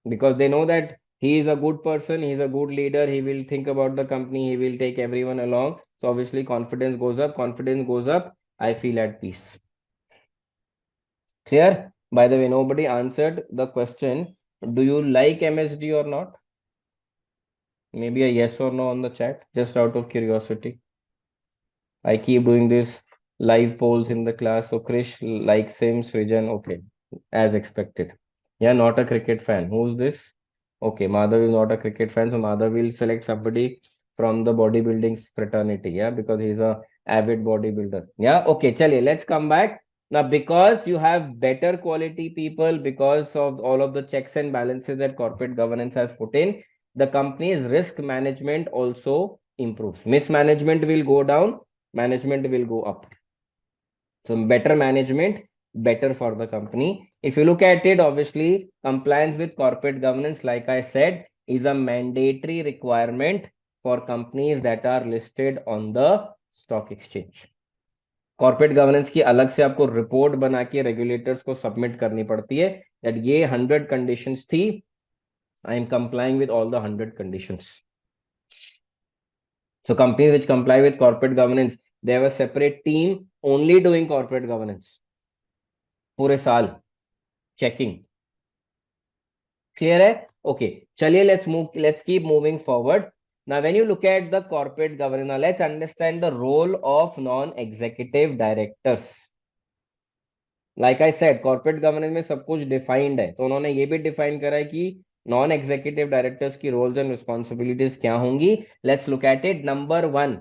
because they know that he is a good person, he is a good leader, he will think about the company, he will take everyone along. So, obviously, confidence goes up. Confidence goes up. I feel at peace. Clear? By the way, nobody answered the question. Do you like MSD or not? Maybe a yes or no on the chat, just out of curiosity. I keep doing this live polls in the class. So Krish likes him, Srijan, okay, as expected. Yeah, not a cricket fan. Who's this? Okay, Madhav is not a cricket fan, so Madhav will select somebody from the bodybuilding fraternity. Yeah, because he's a avid bodybuilder. Yeah, okay, chaliye, let's come back. Now, because you have better quality people, because of all of the checks and balances that corporate governance has put in, the company's risk management also improves. Mismanagement will go down, management will go up. So better management, better for the company. If you look at it, obviously, compliance with corporate governance, like I said, is a mandatory requirement for companies that are listed on the stock exchange. Corporate governance की अलग से आपको report बना के regulators को submit करनी पड़ती है दैट ये 100 कंडीशंस थी. I am complying with all the 100 conditions. So companies which comply with corporate governance, they have a separate team only doing corporate governance. पूरे साल checking. Clear है? Okay. चलिए let's keep moving forward. Now, when you look at the corporate governance, now let's understand the role of non-executive directors. Like I said, corporate governance में सब कुछ defined है. तो उन्होंने ये भी define करा है कि non-executive directors की roles and responsibilities क्या होंगी. Let's look at it. Number 1.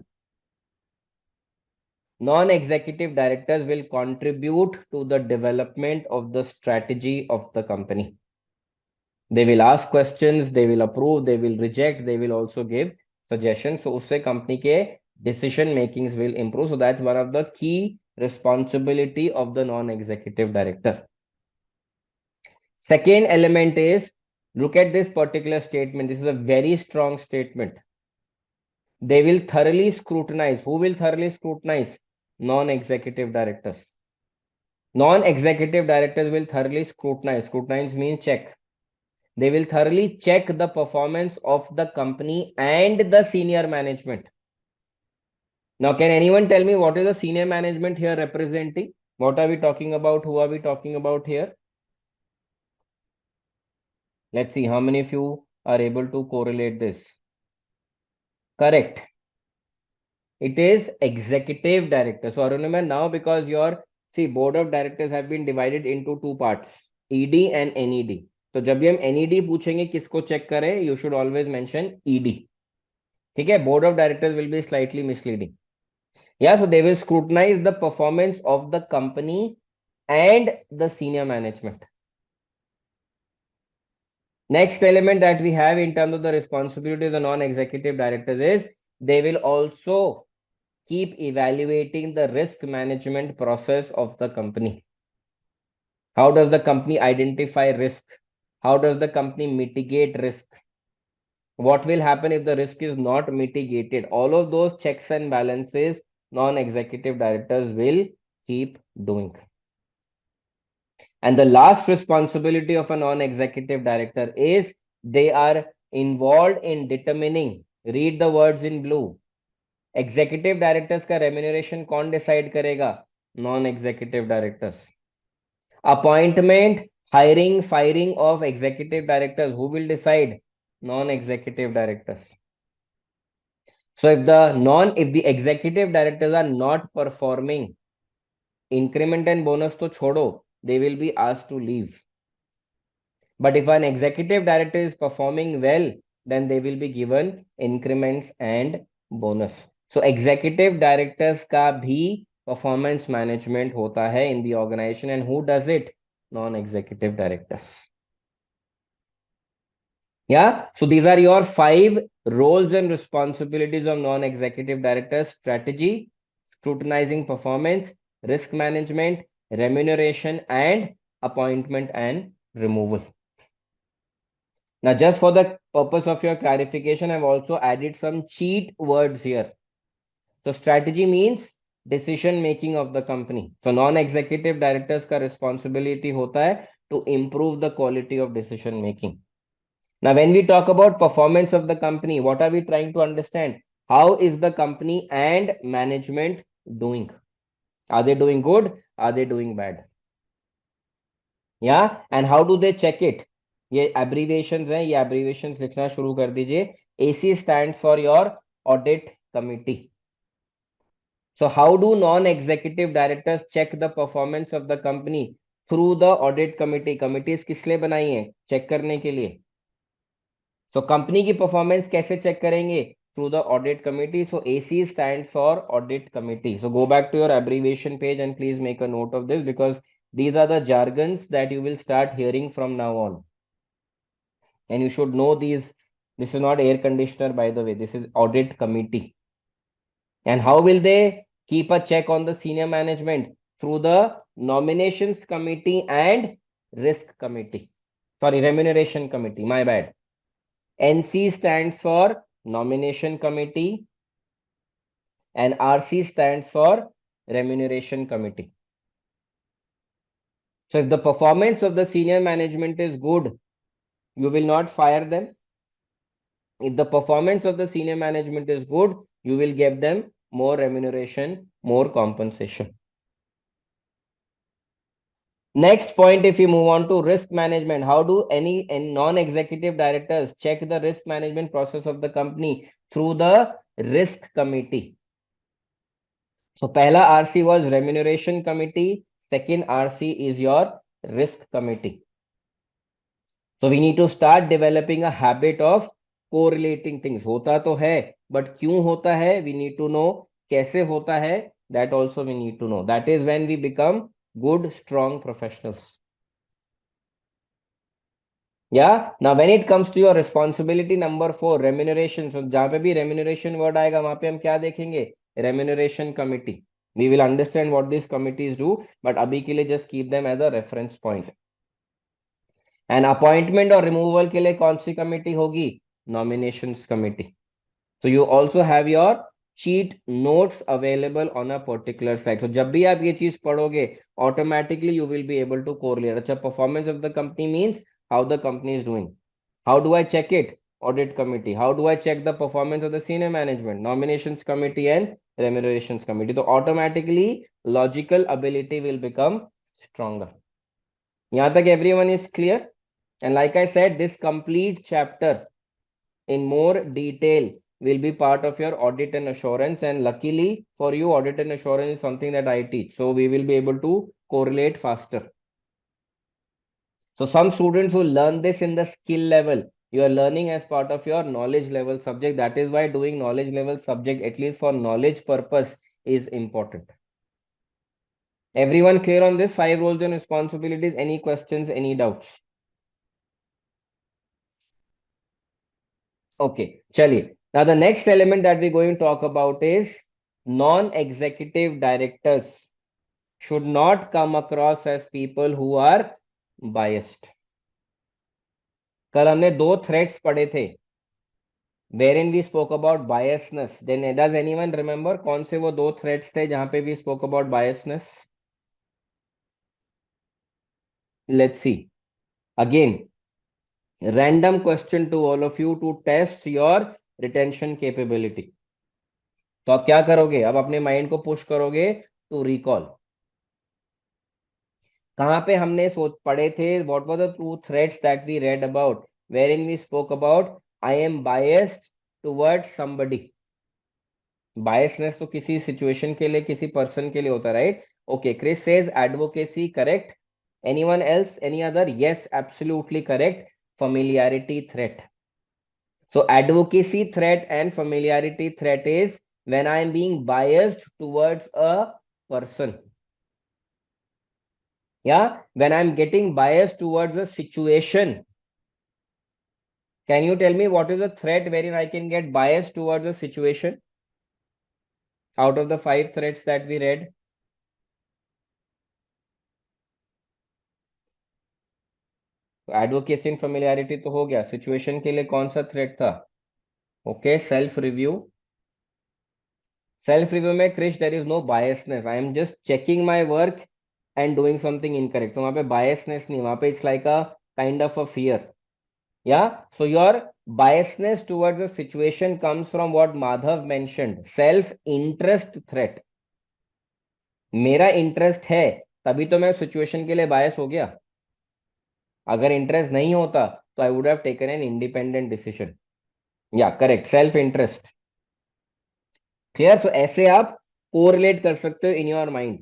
Non-executive directors will contribute to the development of the strategy of the company. They will ask questions, they will approve, they will reject, they will also give suggestions. So उससे company के decision makings will improve. So that's one of the key responsibility of the non-executive director. Second element is, look at this particular statement. This is a very strong statement. They will thoroughly scrutinize. Who will thoroughly scrutinize? Non-executive directors. Non-executive directors will thoroughly scrutinize. Scrutinize means check. They will thoroughly check the performance of the company and the senior management. Now, can anyone tell me what is the senior management here representing? What are we talking about? Who are we talking about here? Let's see how many of you are able to correlate this. Correct. It is executive director. So Arunima, now because your see board of directors have been divided into two parts, ED and NED. तो जब भी हम NED पूछेंगे किसको check करें, you should always mention ED. ठीक है, board of directors will be slightly misleading. Yeah, so they will scrutinize the performance of the company and the senior management. Next element that we have in terms of the responsibilities of the non-executive directors is they will also keep evaluating the risk management process of the company. How does the company identify risk? How does the company mitigate risk? What will happen if the risk is not mitigated? All of those checks and balances non-executive directors will keep doing. And the last responsibility of a non-executive director is they are involved in determining, read the words in blue, executive directors का remuneration कौन decide करेगा? Non executive directors. Appointment, hiring, firing of executive directors, who will decide? Non-executive directors. So if the executive directors are not performing, increment and bonus to chodo, they will be asked to leave. But if an executive director is performing well, then they will be given increments and bonus. So executive directors का भी performance management होता है in the organization, and who does it? Non-executive directors. Yeah, so these are your 5 roles and responsibilities of non-executive directors: strategy, scrutinizing performance, risk management, remuneration, and appointment and removal. Now, just for the purpose of your clarification, I've also added some cheat words here. So strategy means decision making of the company. So non-executive directors का responsibility होता है to improve the quality of decision making. Now, when we talk about performance of the company, what are we trying to understand? How is the company and management doing? Are they doing good? Are they doing bad? Yeah, and how do they check it? ये abbreviations हैं, ये abbreviations लिखना शुरू कर दीजिए. AC stands for your audit committee. So how do non-executive directors check the performance of the company? Through the audit committee. Committees किस लिए बनाई हैं? चेक करने के लिए. So company की performance कैसे check करेंगे? Through the audit committee. So AC stands for audit committee. So go back to your abbreviation page and please make a note of this, because these are the jargons that you will start hearing from now on. And you should know these. This is not air conditioner, by the way. This is audit committee. And how will they keep a check on the senior management? Through the nominations committee and risk committee. Sorry, remuneration committee. My bad. NC stands for nomination committee and RC stands for remuneration committee. So if the performance of the senior management is good, you will not fire them. If the performance of the senior management is good, you will give them more remuneration, more compensation. Next point, if you move on to risk management, how do any non-executive directors check the risk management process of the company? Through the risk committee. So pehla RC was remuneration committee, second RC is your risk committee. So we need to start developing a habit of correlating things. होता तो है, but क्यों होता है? We need to know. कैसे होता है? That also we need to know. That is when we become good, strong professionals. Yeah. Now when it comes to your responsibility number 4, remuneration. So जहाँ पे भी remuneration word आएगा वहाँ पे हम क्या देखेंगे? Remuneration committee. We will understand what these committees do, but अभी के लिए just keep them as a reference point. And appointment और removal के लिए कौन सी committee होगी? Nominations committee. So you also have your cheat notes available on a particular fact. So जब भी आप ये चीज पढ़ोगे, automatically you will be able to correlate. अच्छा, performance of the company means how the company is doing. How do I check it? Audit committee. How do I check the performance of the senior management? Nominations committee and remunerations committee. So automatically logical ability will become stronger. यहाँ तक everyone is clear? And like I said, this complete chapter in more detail will be part of your audit and assurance. And luckily for you, audit and assurance is something that I teach. So we will be able to correlate faster. So some students who learn this in the skill level, you are learning as part of your knowledge level subject. That is why doing knowledge level subject, at least for knowledge purpose, is important. Everyone clear on this? 5 roles and responsibilities. Any questions, any doubts? Okay, chaliye. Now the next element that we're going to talk about is non-executive directors should not come across as people who are biased. कल हमने दो threats पढ़े थे wherein we spoke about biasness. Then does anyone remember कौन से वो दो threats थे जहां पे we spoke about biasness? Let's see. Again, random question to all of you to test your retention capability. तो आप क्या करोगे? अब अपने माइंड को पुश करोगे टू रिकॉल. कहाँ पे हमने सोच पढ़े थे? What were the two threads that we read about wherein we spoke about I am biased towards somebody. Biasness तो किसी सिचुएशन के लिए, किसी पर्सन के लिए होता है, right? Okay, Chris says advocacy, correct. Anyone else, any other? Yes, absolutely correct. Familiarity threat. So advocacy threat and familiarity threat is when I am being biased towards a person. Yeah, when I'm getting biased towards a situation. Can you tell me what is a threat wherein I can get biased towards a situation out of the 5 threats that we read? Advocacy and familiarity तो हो गया. Situation के लिए कौन सा threat था? Okay, self review. Self review में Krish there is no biasness. I am just checking my work and doing something incorrect. तो वहां पे बायसनेस नहीं, वहां पे it's like a kind of a fear. Yeah, so your biasness towards the situation comes from what Madhav mentioned, self interest threat. मेरा interest है तभी तो मैं सिचुएशन के लिए बायस हो गया. अगर इंटरेस्ट नहीं होता तो I would have taken an independent decision. या करेक्ट, सेल्फ इंटरेस्ट. क्लियर? सो ऐसे आप कोरिलेट कर सकते हो इन योर माइंड.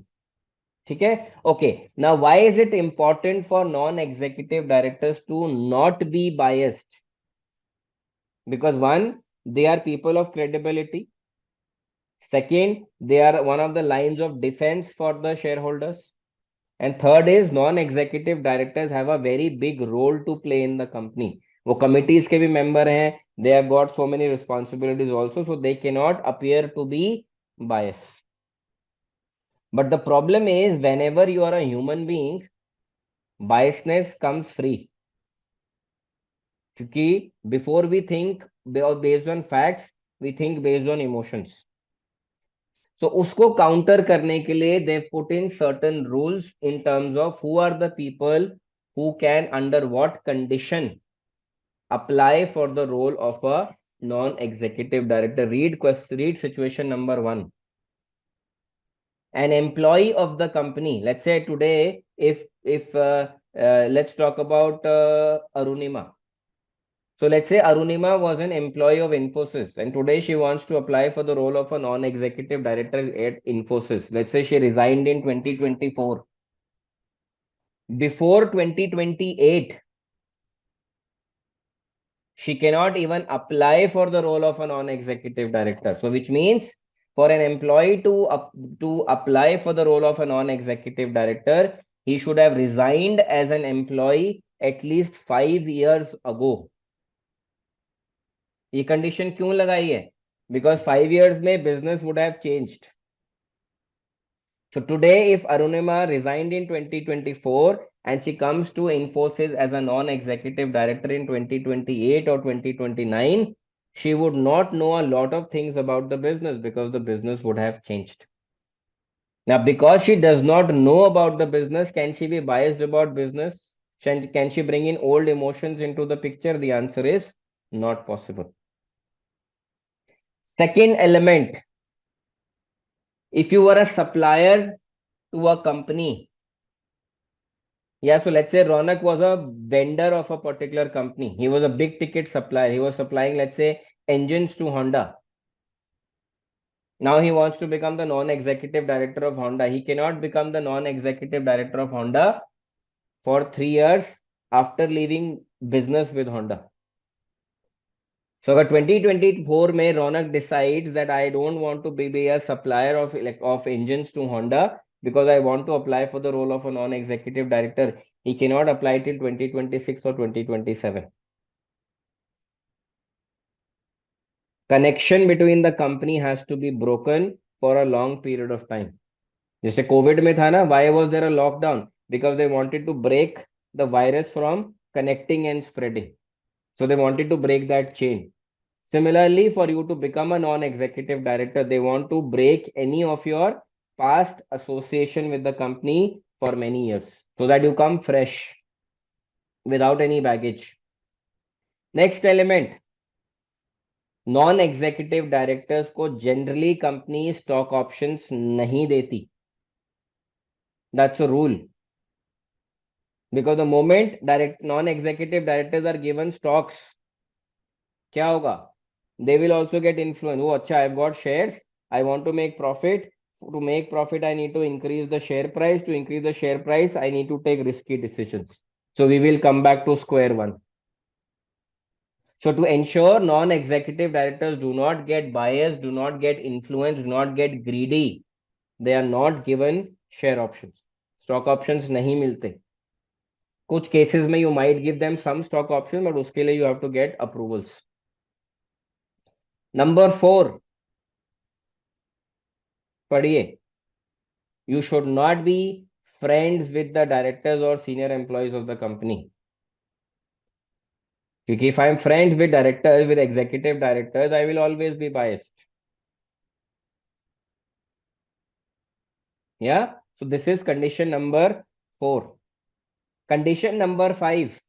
ठीक है? Okay, now why is it important for non executive directors to not be biased? Because one, they are people of credibility. Second, they are one of the lines of defense for the shareholders. And third is non-executive directors have a very big role to play in the company. वो committees के भी member हैं. They have got so many responsibilities also, so they cannot appear to be biased. But the problem is whenever you are a human being, biasness comes free. क्योंकि before we think based on facts, we think based on emotions. So उसको counter करने के लिए they put in certain rules in terms of who are the people who can under what condition apply for the role of a non executive director. Read situation number 1. An employee of the company, let's say today, if let's talk about Arunima. So let's say Arunima was an employee of Infosys and today she wants to apply for the role of a non-executive director at Infosys. Let's say she resigned in 2024. Before 2028, she cannot even apply for the role of a non-executive director. So which means for an employee to apply for the role of a non-executive director, he should have resigned as an employee at least 5 years ago. ये condition क्यों लगाई है? Because 5 years में business would have changed. So today, if Arunima resigned in 2024 and she comes to Infosys as a non-executive director in 2028 or 2029, she would not know a lot of things about the business because the business would have changed. Now, because she does not know about the business, can she be biased about business? Can she bring in old emotions into the picture? The answer is not possible. Second element, if you were a supplier to a company Yeah, so let's say Ronak was a vendor of a particular company. He was a big ticket supplier. He was supplying, let's say, engines to Honda. Now he wants to become the non-executive director of Honda. He cannot become the non-executive director of Honda for 3 years after leaving business with Honda. So अगर 2024 में Ronak decides that I don't want to be a supplier of engines to Honda because I want to apply for the role of a non-executive director, he cannot apply till 2026 or 2027. Connection between the company has to be broken for a long period of time. जैसे Covid में था ना, why was there a lockdown? Because they wanted to break the virus from connecting and spreading. So they wanted to break that chain. Similarly, for you to become a non-executive director, they want to break any of your past association with the company for many years so that you come fresh without any baggage. Next element, non-executive directors को generally company stock options नहीं देती. That's a rule. Because the moment non-executive directors are given stocks, क्या होगा? They will also get influence. Oh, अच्छा, I've got shares. I want to make profit. To make profit, I need to increase the share price. To increase the share price, I need to take risky decisions. So we will come back to square one. So to ensure non-executive directors do not get biased, do not get influenced, do not get greedy, they are not given share options. Stock options नहीं मिलते. कुछ cases में you might give them some stock options, but उसके लिए you have to get approvals. Number 4, पढ़िए. You should not be friends with the directors or senior employees of the company. Because if I am friends with directors, with executive directors, I will always be biased. Yeah. So this is condition number 4. Condition number 5.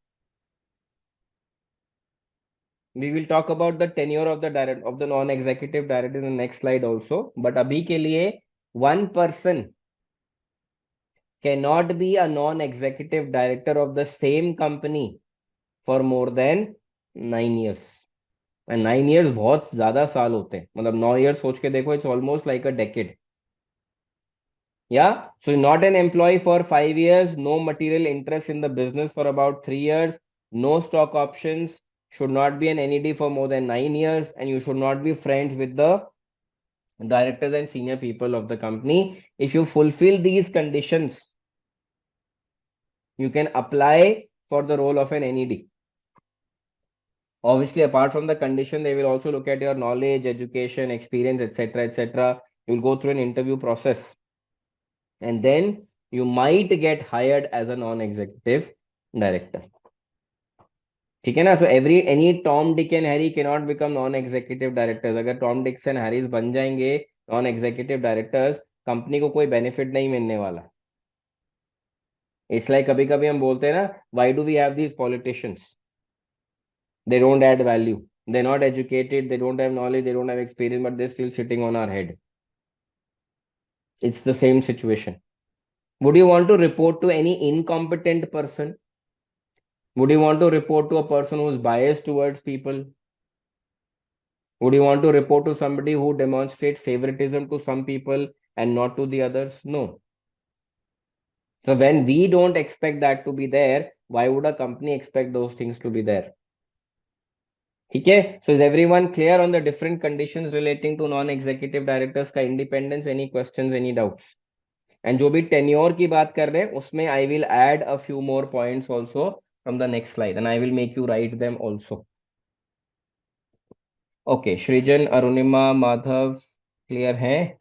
We will talk about the tenure of the non-executive director in the next slide also. But abhi ke liye, one person cannot be a non-executive director of the same company for more than 9 years. And 9 years बहुत ज्यादा साल होते हैं. मतलब 9 years सोच के देखो, it's almost like a decade. Yeah, so not an employee for 5 years, no material interest in the business for about 3 years, no stock options, should not be an NED for more than 9 years, and you should not be friends with the directors and senior people of the company. If you fulfill these conditions, you can apply for the role of an NED. Obviously, apart from the condition, they will also look at your knowledge, education, experience, etc., etc. You'll go through an interview process, and then you might get hired as a non-executive director. ठीक है ना? So any Tom, Dick and Harry cannot become non-executive directors. अगर Tom, Dick and Harry बन जाएंगे non-executive directors, company को कोई benefit नहीं मिलने वाला. इसलिए कभी कभी हम बोलते हैं ना, why do we have these politicians? They don't add value. They're not educated, they don't have knowledge, they don't have experience, but they're still sitting on our head. It's the same situation. Would you want to report to any incompetent person? Would you want to report to a person who's biased towards people? Would you want to report to somebody who demonstrates favoritism to some people and not to the others? No. So when we don't expect that to be there, why would a company expect those things to be there? Okay, so is everyone clear on the different conditions relating to non-executive directors का independence? Any questions, any doubts? And जो भी tenure की बात कर रहे हैं, उसमें I will add a few more points also from the next slide, and I will make you write them also. Okay, Shrijan, Arunima, Madhav, clear है?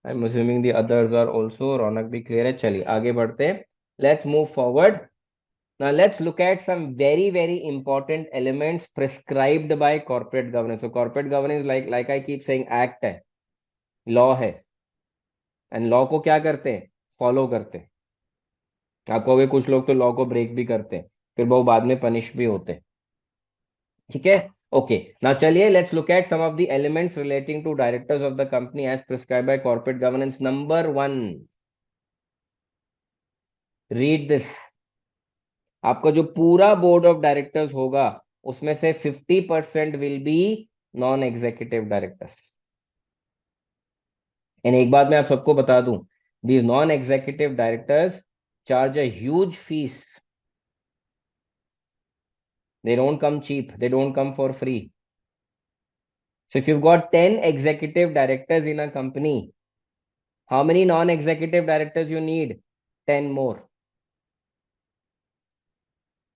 I'm assuming the others are also. Ronak भी clear है. चलिए आगे बढ़ते हैं. Let's move forward. Now let's look at some very, very important elements prescribed by corporate governance. So corporate governance, like I keep saying, act है, law है, and law को क्या करते हैं? Follow करते हैं. आप कहोगे कुछ लोग तो लॉ को ब्रेक भी करते हैं, फिर वो बाद में पनिश भी होते हैं. ठीक है? Okay, now चलिए, let's look at some of the elements relating to directors of the company as prescribed by corporate governance. Number 1, read this. आपका जो पूरा बोर्ड ऑफ डायरेक्टर्स होगा उसमें से 50% will be non executive directors. And एक बात मैं आप सबको बता दूं, these non executive directors charge a huge fees. They don't come cheap, they don't come for free. So if you've got 10 executive directors in a company, how many non-executive directors you need? 10 more.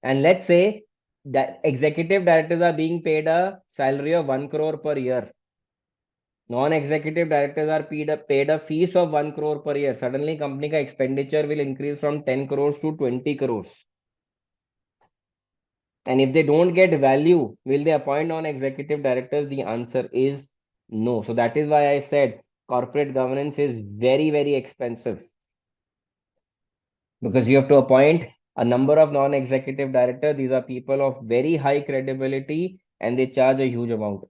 And let's say that executive directors are being paid a salary of 1 crore per year. Non-executive directors are paid a fees of 1 crore per year. Suddenly company ka expenditure will increase from 10 crores to 20 crores. And if they don't get value, will they appoint non-executive directors? The answer is no. So that is why I said corporate governance is very, very expensive, because you have to appoint a number of non-executive directors. These are people of very high credibility and they charge a huge amount.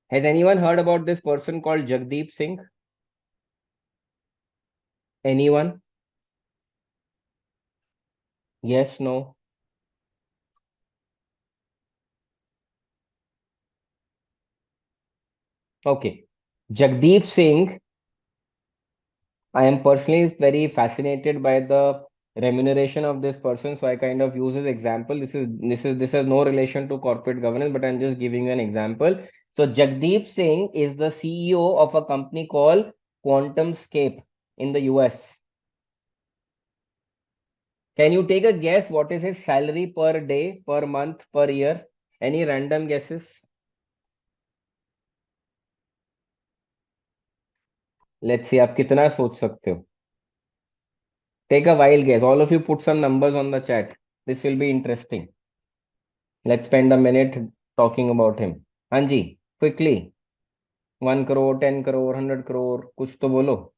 Has anyone heard about this person called Jagdeep Singh? Anyone? Yes, no? Okay. Jagdeep Singh, I am personally very fascinated by the remuneration of this person, so I kind of use his example. This has no relation to corporate governance, but I'm just giving you an example. So Jagdeep Singh is the CEO of a company called QuantumScape in the US. Can you take a guess what is his salary per day, per month, per year? Any random guesses? Let's see, आप कितना सोच सकते हो? Take a wild guess. All of you put some numbers on the chat. This will be interesting. Let's spend a minute talking about him. हाँ जी, quickly. 1 crore, 10 crore, 100 crore, कुछ तो बोलो.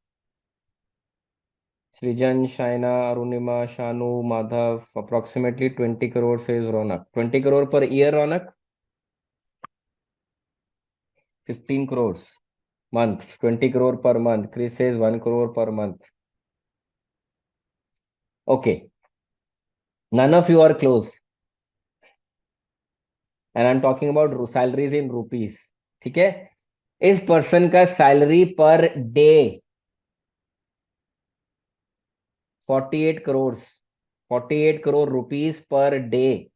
Srijan, Shaina, Arunima, Shanu, Madhav, approximately 20 crore says Ronak. 20 crore per year, Ronak? 15 crores month. 20 crore per month. Chris says 1 crore per month. Okay. None of you are close. And I'm talking about salaries in rupees. ठीक है? इस person का salary per day 48 crores. 48 crore rupees per day.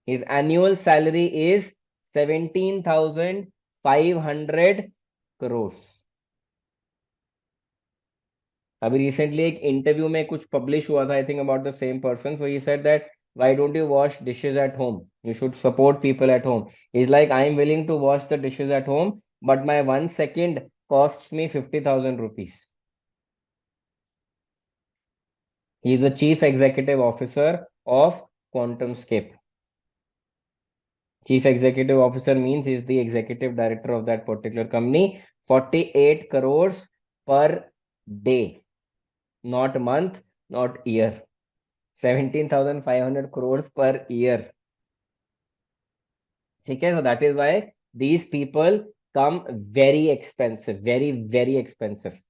His annual salary is 17,500 crores. अभी recently एक interview में कुछ publish हुआ था, I think about the same person. So he said that why don't you wash dishes at home, you should support people at home. Is like I am willing to wash the dishes at home but my 1 second costs me 50,000 rupees. He is the chief executive officer of QuantumScape. Chief executive officer means he is the executive director of that particular company. 48 crores per day, not month, not year. 17,500 crores per year. Okay, so that is why these people come very expensive, very, very expensive.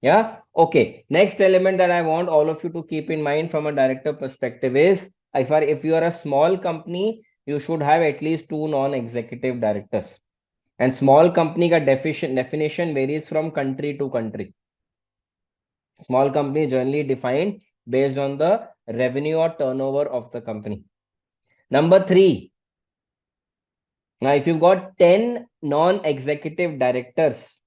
Yeah. Okay. Next element that I want all of you to keep in mind from a director perspective is if you are a small company, you should have at least 2 non-executive directors. And small company ka definition varies from country to country. Small company is generally defined based on the revenue or turnover of the company. Number 3. Now, if you've got 10 non-executive directors,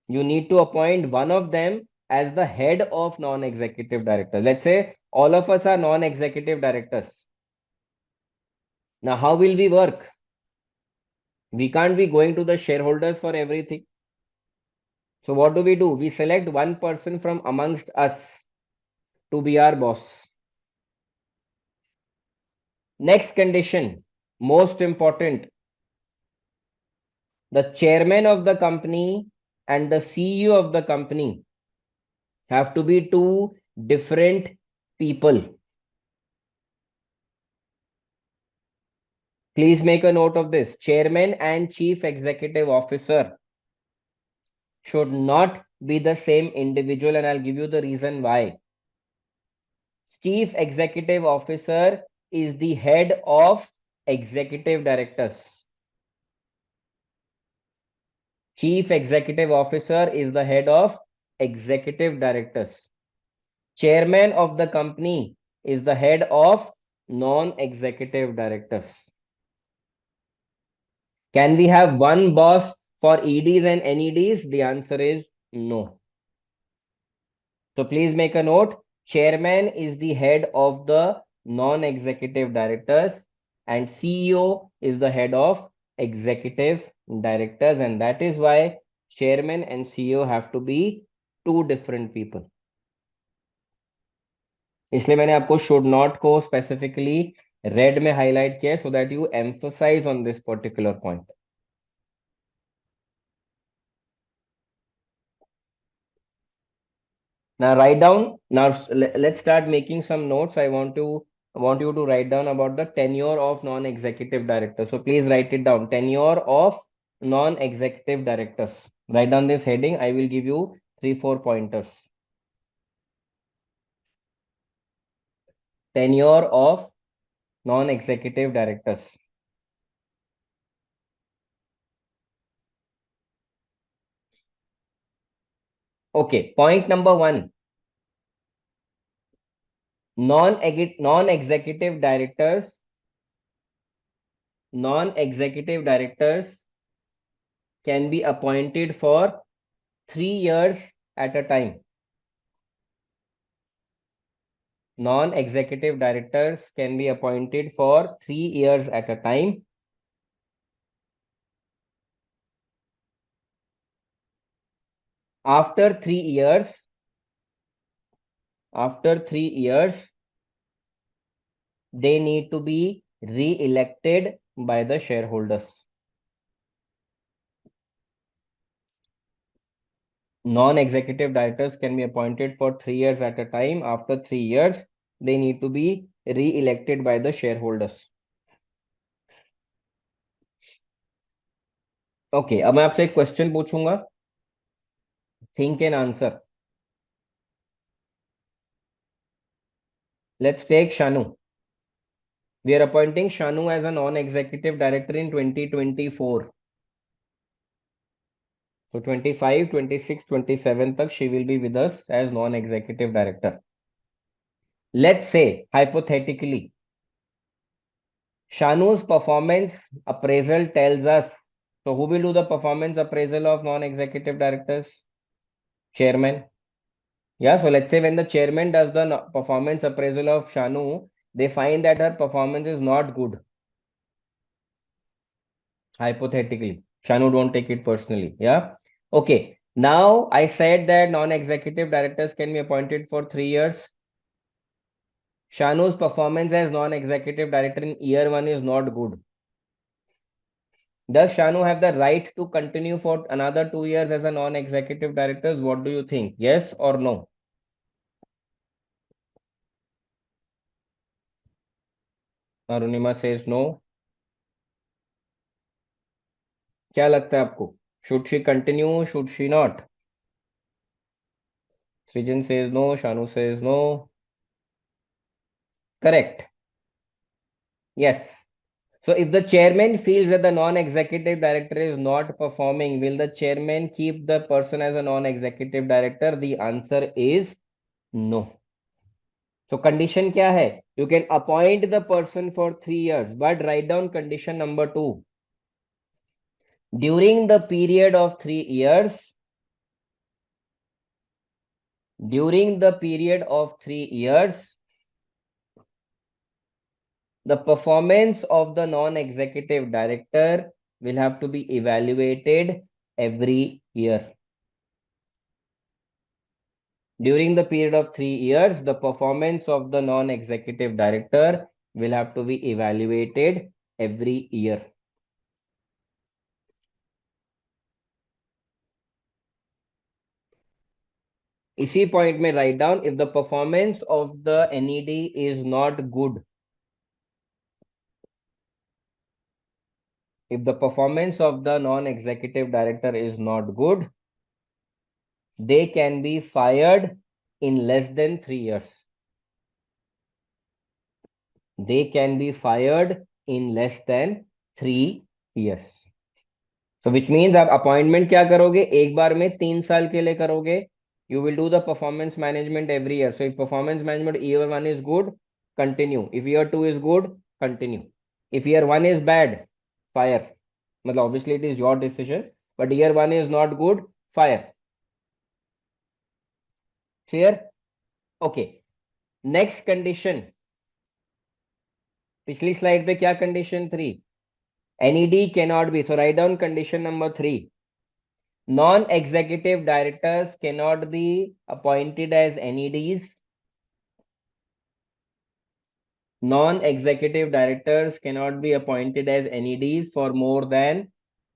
you need to appoint one of them as the head of non-executive directors. Let's say all of us are non-executive directors. Now, how will we work? We can't be going to the shareholders for everything. So what do? We select one person from amongst us to be our boss. Next condition, most important, the chairman of the company and the CEO of the company have to be two different people. Please make a note of this. Chairman and chief executive officer should not be the same individual, and I'll give you the reason why. Chief Executive Officer is the head of executive directors. Chief Executive Officer is the head of executive directors. Chairman of the company is the head of non-executive directors. Can we have one boss for EDs and NEDs? The answer is no. So please make a note. Chairman is the head of the non-executive directors and CEO is the head of executive directors, and that is why chairman and CEO have to be two different people. इसलिए मैंने आपको should not को specifically red में highlight किया so that you emphasize on this particular point. Now write down. Now let's start making some notes. I want you to write down about the tenure of non-executive directors. So please write it down. Tenure of non-executive directors. Write down this heading. I will give you 3-4 pointers. Tenure of non-executive directors. Okay, point number 1. Non-executive directors can be appointed for 3 years at a time. Non-executive directors can be appointed for 3 years at a time. After 3 years, they need to be re-elected by the shareholders. Non-executive directors can be appointed for 3 years at a time. After 3 years, they need to be re-elected by the shareholders. Okay, अब मैं आपसे एक question पूछूंगा. Think and answer. Let's take Shanu. We are appointing Shanu as a non-executive director in 2024. So 25, 26, 27 tak she will be with us as non-executive director. Let's say, hypothetically, Shanu's performance appraisal tells us. So who will do the performance appraisal of non-executive directors? Chairman. Yeah, so let's say when the chairman does the performance appraisal of Shanu, they find that her performance is not good. Hypothetically. Shanu, don't take it personally. Yeah. Okay. Now I said that non-executive directors can be appointed for 3 years. Shanu's performance as non-executive director in year 1 is not good. Does Shanu have the right to continue for another 2 years as a non-executive director? What do you think? Yes or no? Arunima says no. क्या लगता है आपको? Should she continue? Should she not? Srijan says no. Shanu says no. Correct. Yes. So if the chairman feels that the non-executive director is not performing, will the chairman keep the person as a non-executive director? The answer is no. So condition क्या है? You can appoint the person for 3 years, but write down condition number 2. During the period of 3 years, the performance of the non-executive director will have to be evaluated every year. During the period of 3 years, the performance of the non-executive director will have to be evaluated every year. इसी point में write down, if the performance of the NED is not good, if the performance of the non-executive director is not good, they can be fired in less than 3 years. They can be fired in less than 3 years. So which means आप appointment क्या करोगे, एक बार में 3 साल के लिए करोगे. You will do the performance management every year. So if performance management year 1 is good, continue. If year 2 is good, continue. If year 1 is bad, fire. मतलब obviously it is your decision, but year 1 is not good, fire. Clear? Okay. Next condition. पिछली slide पे क्या condition 3? NED cannot be. So write down condition number 3. Non-executive directors cannot be appointed as NEDs. Non-executive directors cannot be appointed as NEDs for more than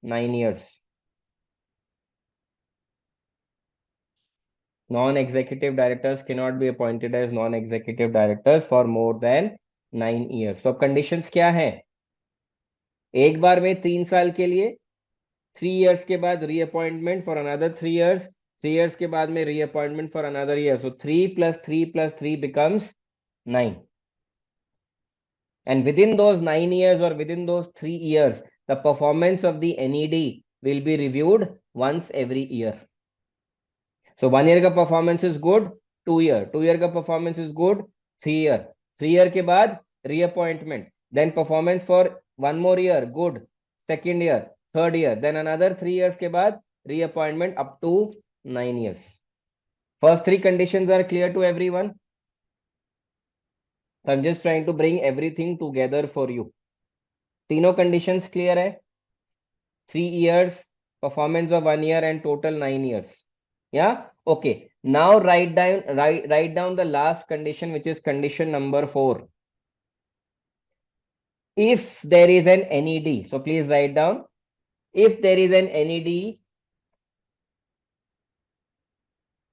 9 years. Non-executive directors cannot be appointed as non-executive directors for more than 9 years. तो conditions क्या है? एक बार में 3 साल के लिए, 3 years के बाद reappointment for another 3 years, 3 years के बाद में reappointment for another year. So 3 plus 3 plus 3 becomes 9. And within those 9 years or within those 3 years, the performance of the NED will be reviewed once every year. So 1 year का performance is good, 2 year, 2 year का performance is good, 3 year, 3 year के बाद reappointment, then performance for 1 more year good, second year, third year, then another 3 years के बाद reappointment up to 9 years. First 3 conditions are clear to everyone. So I'm just trying to bring everything together for you. तीनों conditions clear है? 3 years, performance of 1 year, and total 9 years. Yeah. Okay. Now write down the last condition, which is condition number 4. If there is an NED, so please write down. If there is an NED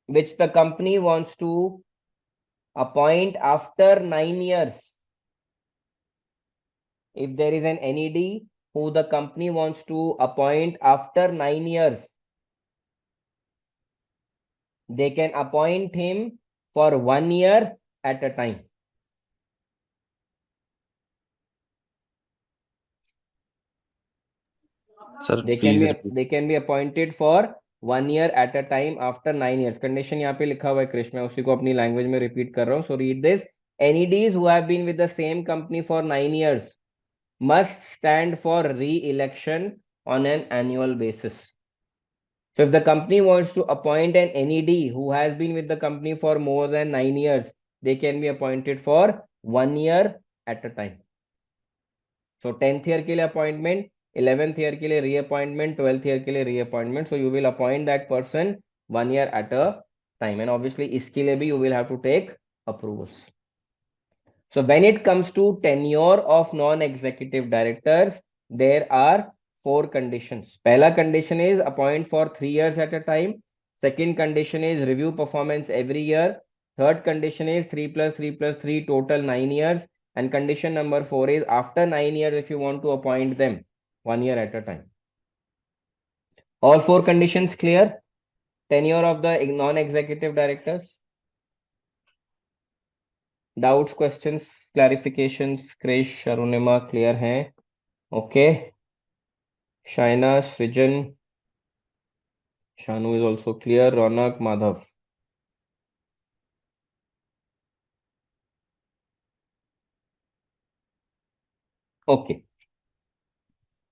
which the company wants to appoint after 9 years, if there is an NED who the company wants to appoint after 9 years, they can appoint him for 1 year at a time. Sir, They please repeat. they can be appointed for 1 year at a time after 9 years. Condition यहाँ पे लिखा हुआ है कृष्ण, मैं उसी को अपनी language में रिपीट कर रहा हूँ. So read this. NEDs who have been with the same company for 9 years must stand for re-election on an annual basis. So if the company wants to appoint an NED who has been with the company for more than 9 years, they can be appointed for 1 year at a time. So 10th year के लिए appointment, 11th year के लिए reappointment, 12th year के लिए reappointment. So you will appoint that person 1 year at a time. And obviously इसके लिए भी you will have to take approvals. So when it comes to tenure of non-executive directors, there are 4 conditions. पहला condition is appoint for 3 years at a time. Second condition is review performance every year. Third condition is 3 plus 3 plus 3 total 9 years. And condition number 4 is after 9 years, if you want to appoint them 1 year at a time. All 4 conditions clear? Tenure of the non-executive directors? Doubts, questions, clarifications? Krish, Arunima, clear hai? Okay. Shaina, Srijan, Shanu is also clear. Ronak, Madhav. Okay.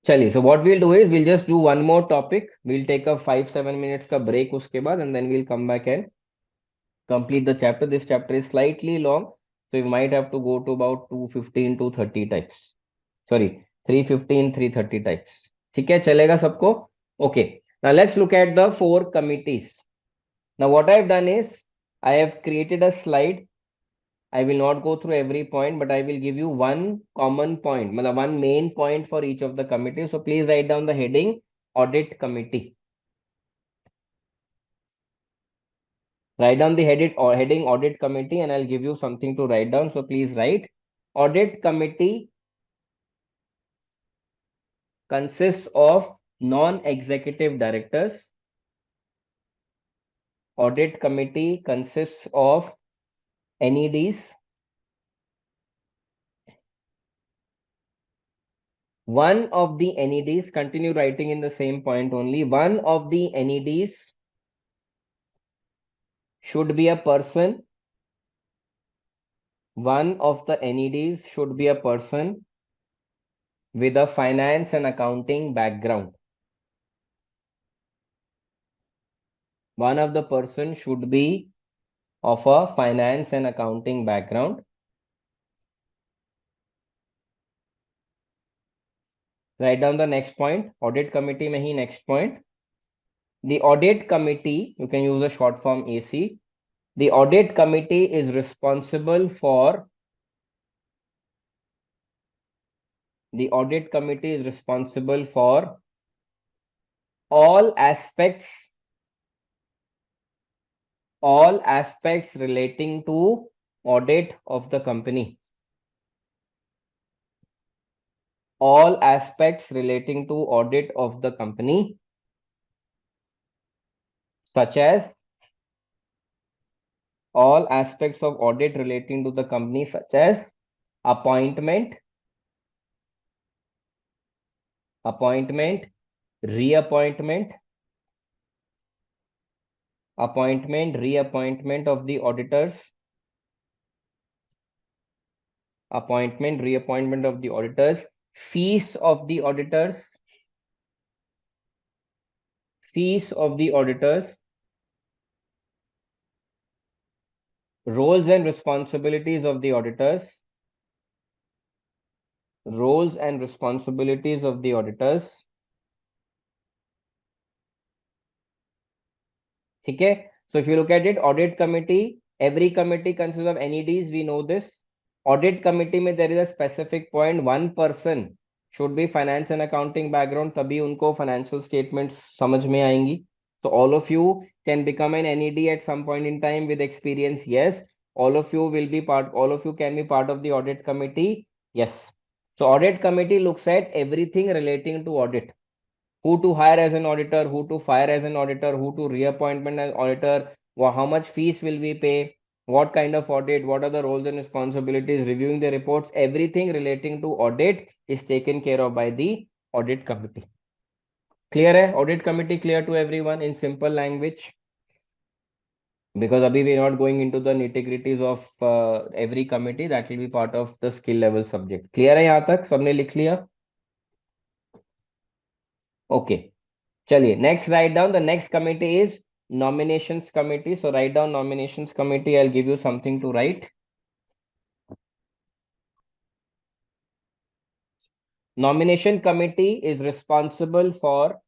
चलिए, so what we'll do is we'll just do one more topic. We'll take a 5-7 minutes का break उसके बाद, and then we'll come back and complete the chapter. This chapter is slightly long, so you might have to go to about 215 to 30 types. Sorry, 315, 330 types. ठीक है, चलेगा सबको? Okay. Now let's look at the 4 committees. Now what I've done is I have created a slide. I will not go through every point, but I will give you one common point, मतलब one main point for each of the committees. So please write down the heading Audit Committee. Write down the heading Audit Committee, and I'll give you something to write down. So please write. Audit Committee consists of non-executive directors. Audit committee consists of NEDs. One of the NEDs, continue writing in the same point only. One of the NEDs should be a person. One of the NEDs should be a person with a finance and accounting background. One of the person should be of a finance and accounting background. Write down the next point. Audit committee mein hi next point. The audit committee, you can use the short form AC. The audit committee is responsible for all aspects relating to audit of the company. All aspects relating to audit of the company, such as all aspects of audit relating to the company, such as appointment, reappointment, reappointment of the auditors, fees of the auditors, roles and responsibilities of the auditors, ठीक है. So if you look at it, audit committee, every committee consists of NEDs, we know this. Audit committee में there is a specific point, one person should be finance and accounting background, तभी उनको financial statements समझ में आएंगी. So all of you can become an NED at some point in time with experience. Yes, all of you can be part of the audit committee. Yes. So audit committee looks at everything relating to audit. Who to hire as an auditor, who to fire as an auditor, who to reappointment as auditor, how much fees will we pay, what kind of audit, what are the roles and responsibilities, reviewing the reports, everything relating to audit is taken care of by the audit committee. Clear hai? Audit committee clear to everyone in simple language? Because abhi we are not going into the nitty-gritties of every committee, that will be part of the skill level subject. Clear hai yahan tak? Sabne likh liya? Okay. चलिए next write down the next committee is nominations committee. So write down nominations committee. I'll give you something to write. Nomination committee is responsible for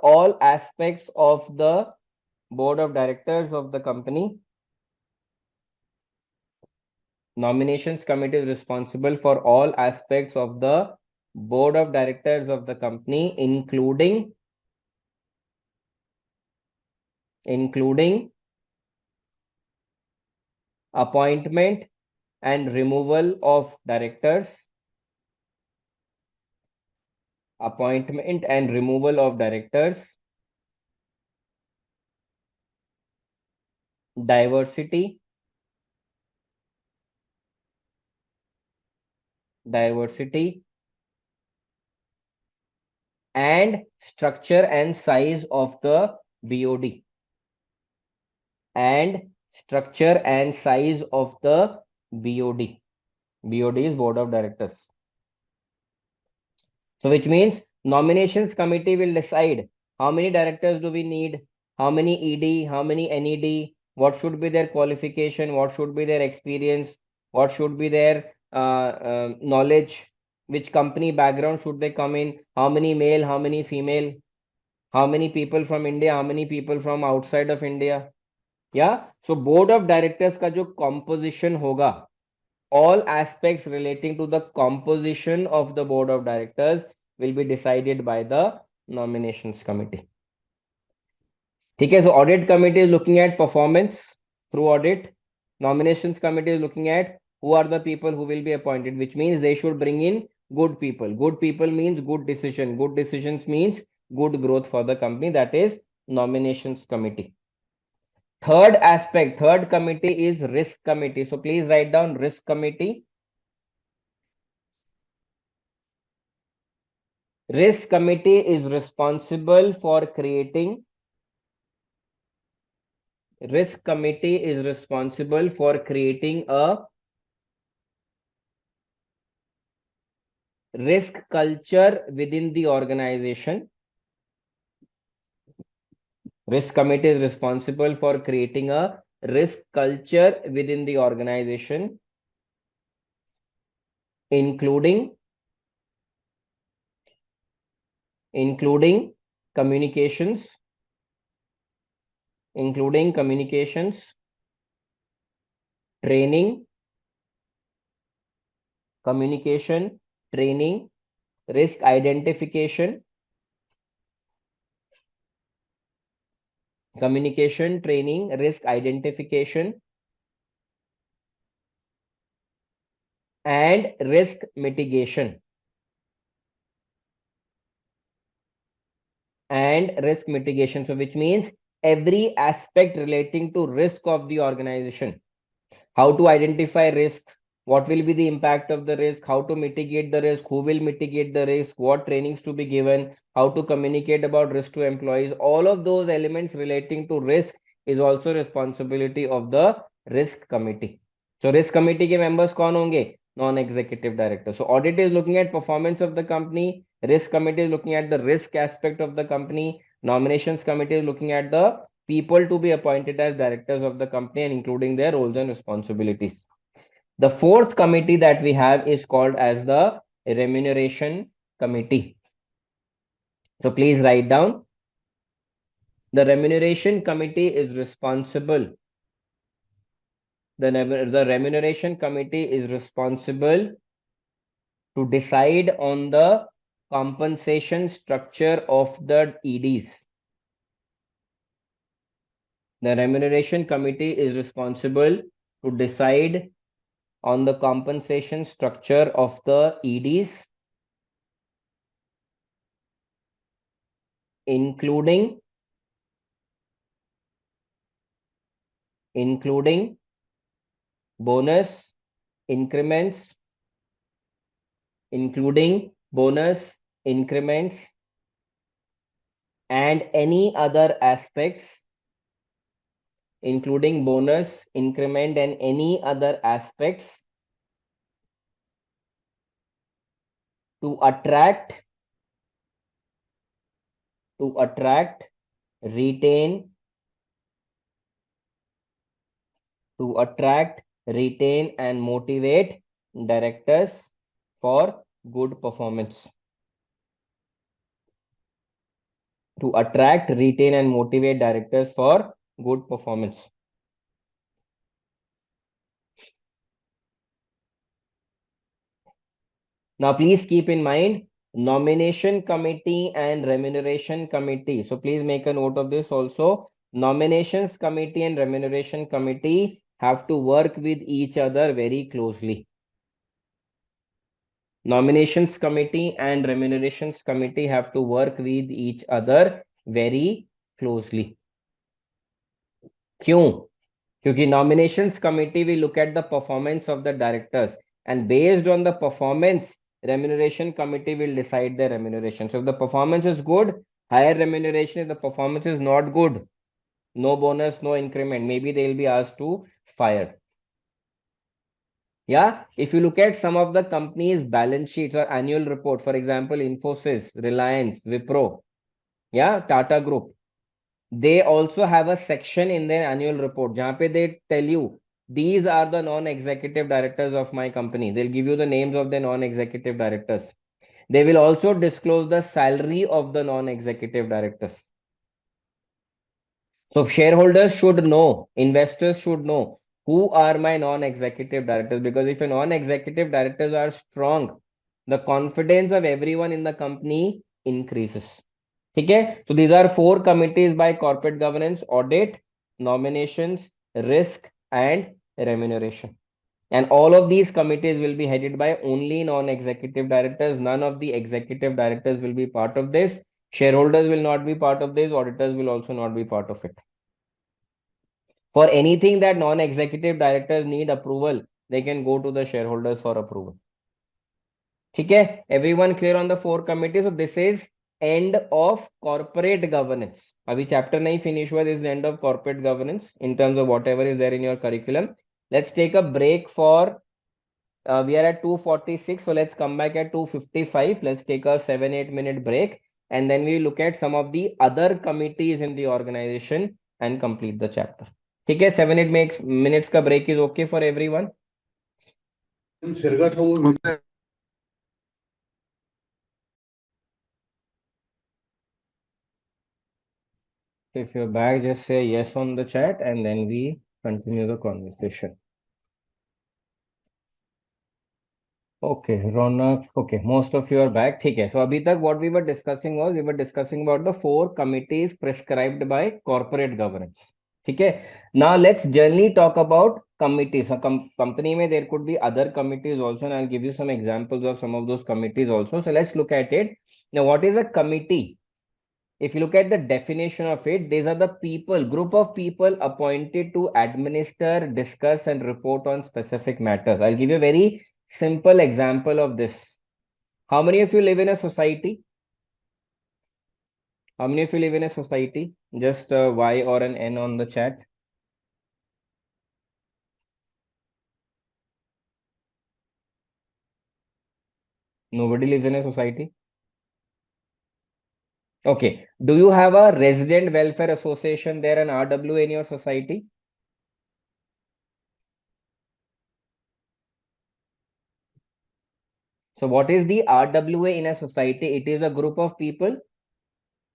all aspects of the board of directors of the company. Nominations committee is responsible for all aspects of the board of directors of the company, including appointment and removal of directors, diversity, and structure and size of the BOD. BOD is board of directors. So which means nominations committee will decide how many directors do we need, how many ED, how many NED, what should be their qualification, what should be their experience, what should be their knowledge, which company background should they come in, how many male, how many female, how many people from India, how many people from outside of India. Yeah. So board of directors का जो composition होगा, all aspects relating to the composition of the board of directors will be decided by the nominations committee. ठीक है. So audit committee is looking at performance through audit. Nominations committee is looking at who are the people who will be appointed, which means they should bring in good people. Good people means good decision. Good decisions means good growth for the company. That is nominations committee. Third aspect, third committee is risk committee. So please write down risk committee. Risk committee is responsible for creating. Risk committee is responsible for creating a risk culture within the organization. Risk committee is responsible for creating a risk culture within the organization, including communications, training, communication, training, risk identification, communication, training, risk identification, and risk mitigation. So which means every aspect relating to risk of the organization. How to identify risk, what will be the impact of the risk, how to mitigate the risk, who will mitigate the risk, what trainings to be given, how to communicate about risk to employees. All of those elements relating to risk is also responsibility of the risk committee. So risk committee के members कौन होंगे? Non-executive director. So audit is looking at performance of the company. Risk committee is looking at the risk aspect of the company. Nominations committee is looking at the people to be appointed as directors of the company and including their roles and responsibilities. The fourth committee that we have is called as the remuneration committee. So please write down. The remuneration committee is responsible. The remuneration committee is responsible to decide on the compensation structure of the EDs. The remuneration committee is responsible to decide on the compensation structure of the EDs, including bonus increments, and any other aspects, including bonus increment and any other aspects to attract, retain, and motivate directors for good performance. To attract, retain, and motivate directors for good performance. Now, please keep in mind nomination committee and remuneration committee. So please make a note of this also. Nominations committee and remuneration committee have to work with each other very closely. Nominations committee and remunerations committee have to work with each other very closely. क्यों? क्योंकि nominations committee will look at the performance of the directors, and based on the performance, remuneration committee will decide their remuneration. So if the performance is good, higher remuneration. If the performance is not good, no bonus, no increment. Maybe they will be asked to fire. Yeah, if you look at some of the companies' balance sheets or annual report, for example, Infosys, Reliance, Wipro, yeah, Tata Group, they also have a section in their annual report jahan pe they tell you these are the non-executive directors of my company. They'll give you the names of the non-executive directors. They will also disclose the salary of the non-executive directors. So shareholders should know, investors should know who are my non-executive directors, because if your non-executive directors are strong, the confidence of everyone in the company increases. Okay, so these are 4 committees by corporate governance: audit, nominations, risk, and remuneration. And all of these committees will be headed by only non-executive directors. None of the executive directors will be part of this. Shareholders will not be part of this. Auditors will also not be part of it. For anything that non-executive directors need approval, they can go to the shareholders for approval. Okay, everyone clear on the 4 committees? So this is end of corporate governance. Abhi chapter nahi finish hua. This is end of corporate governance in terms of whatever is there in your curriculum. Let's take a break for we are at 2:46, so let's come back at 2:55. Let's take a 7-8 minute break, and then we look at some of the other committees in the organization and complete the chapter. ठीक है, 7-8 minutes का break is okay for everyone. Okay. If you're back, just say yes on the chat, and then we continue the conversation. Okay, Ronak. Okay, most of you are back. ठीक है. So अभी तक what we were discussing was we were discussing about the 4 committees prescribed by corporate governance. ठीक है. Now let's generally talk about committees. A company में there could be other committees also, and I'll give you some examples of some of those committees also. So let's look at it. Now, what is a committee? If you look at the definition of it, these are the people, group of people appointed to administer, discuss, and report on specific matters. I'll give you a very simple example of this. How many of you live in a society? How many of you live in a society? Just a Y or an N on the chat. Nobody lives in a society. Okay. Do you have a resident welfare association there, an RWA in your society? So what is the RWA in a society? It is a group of people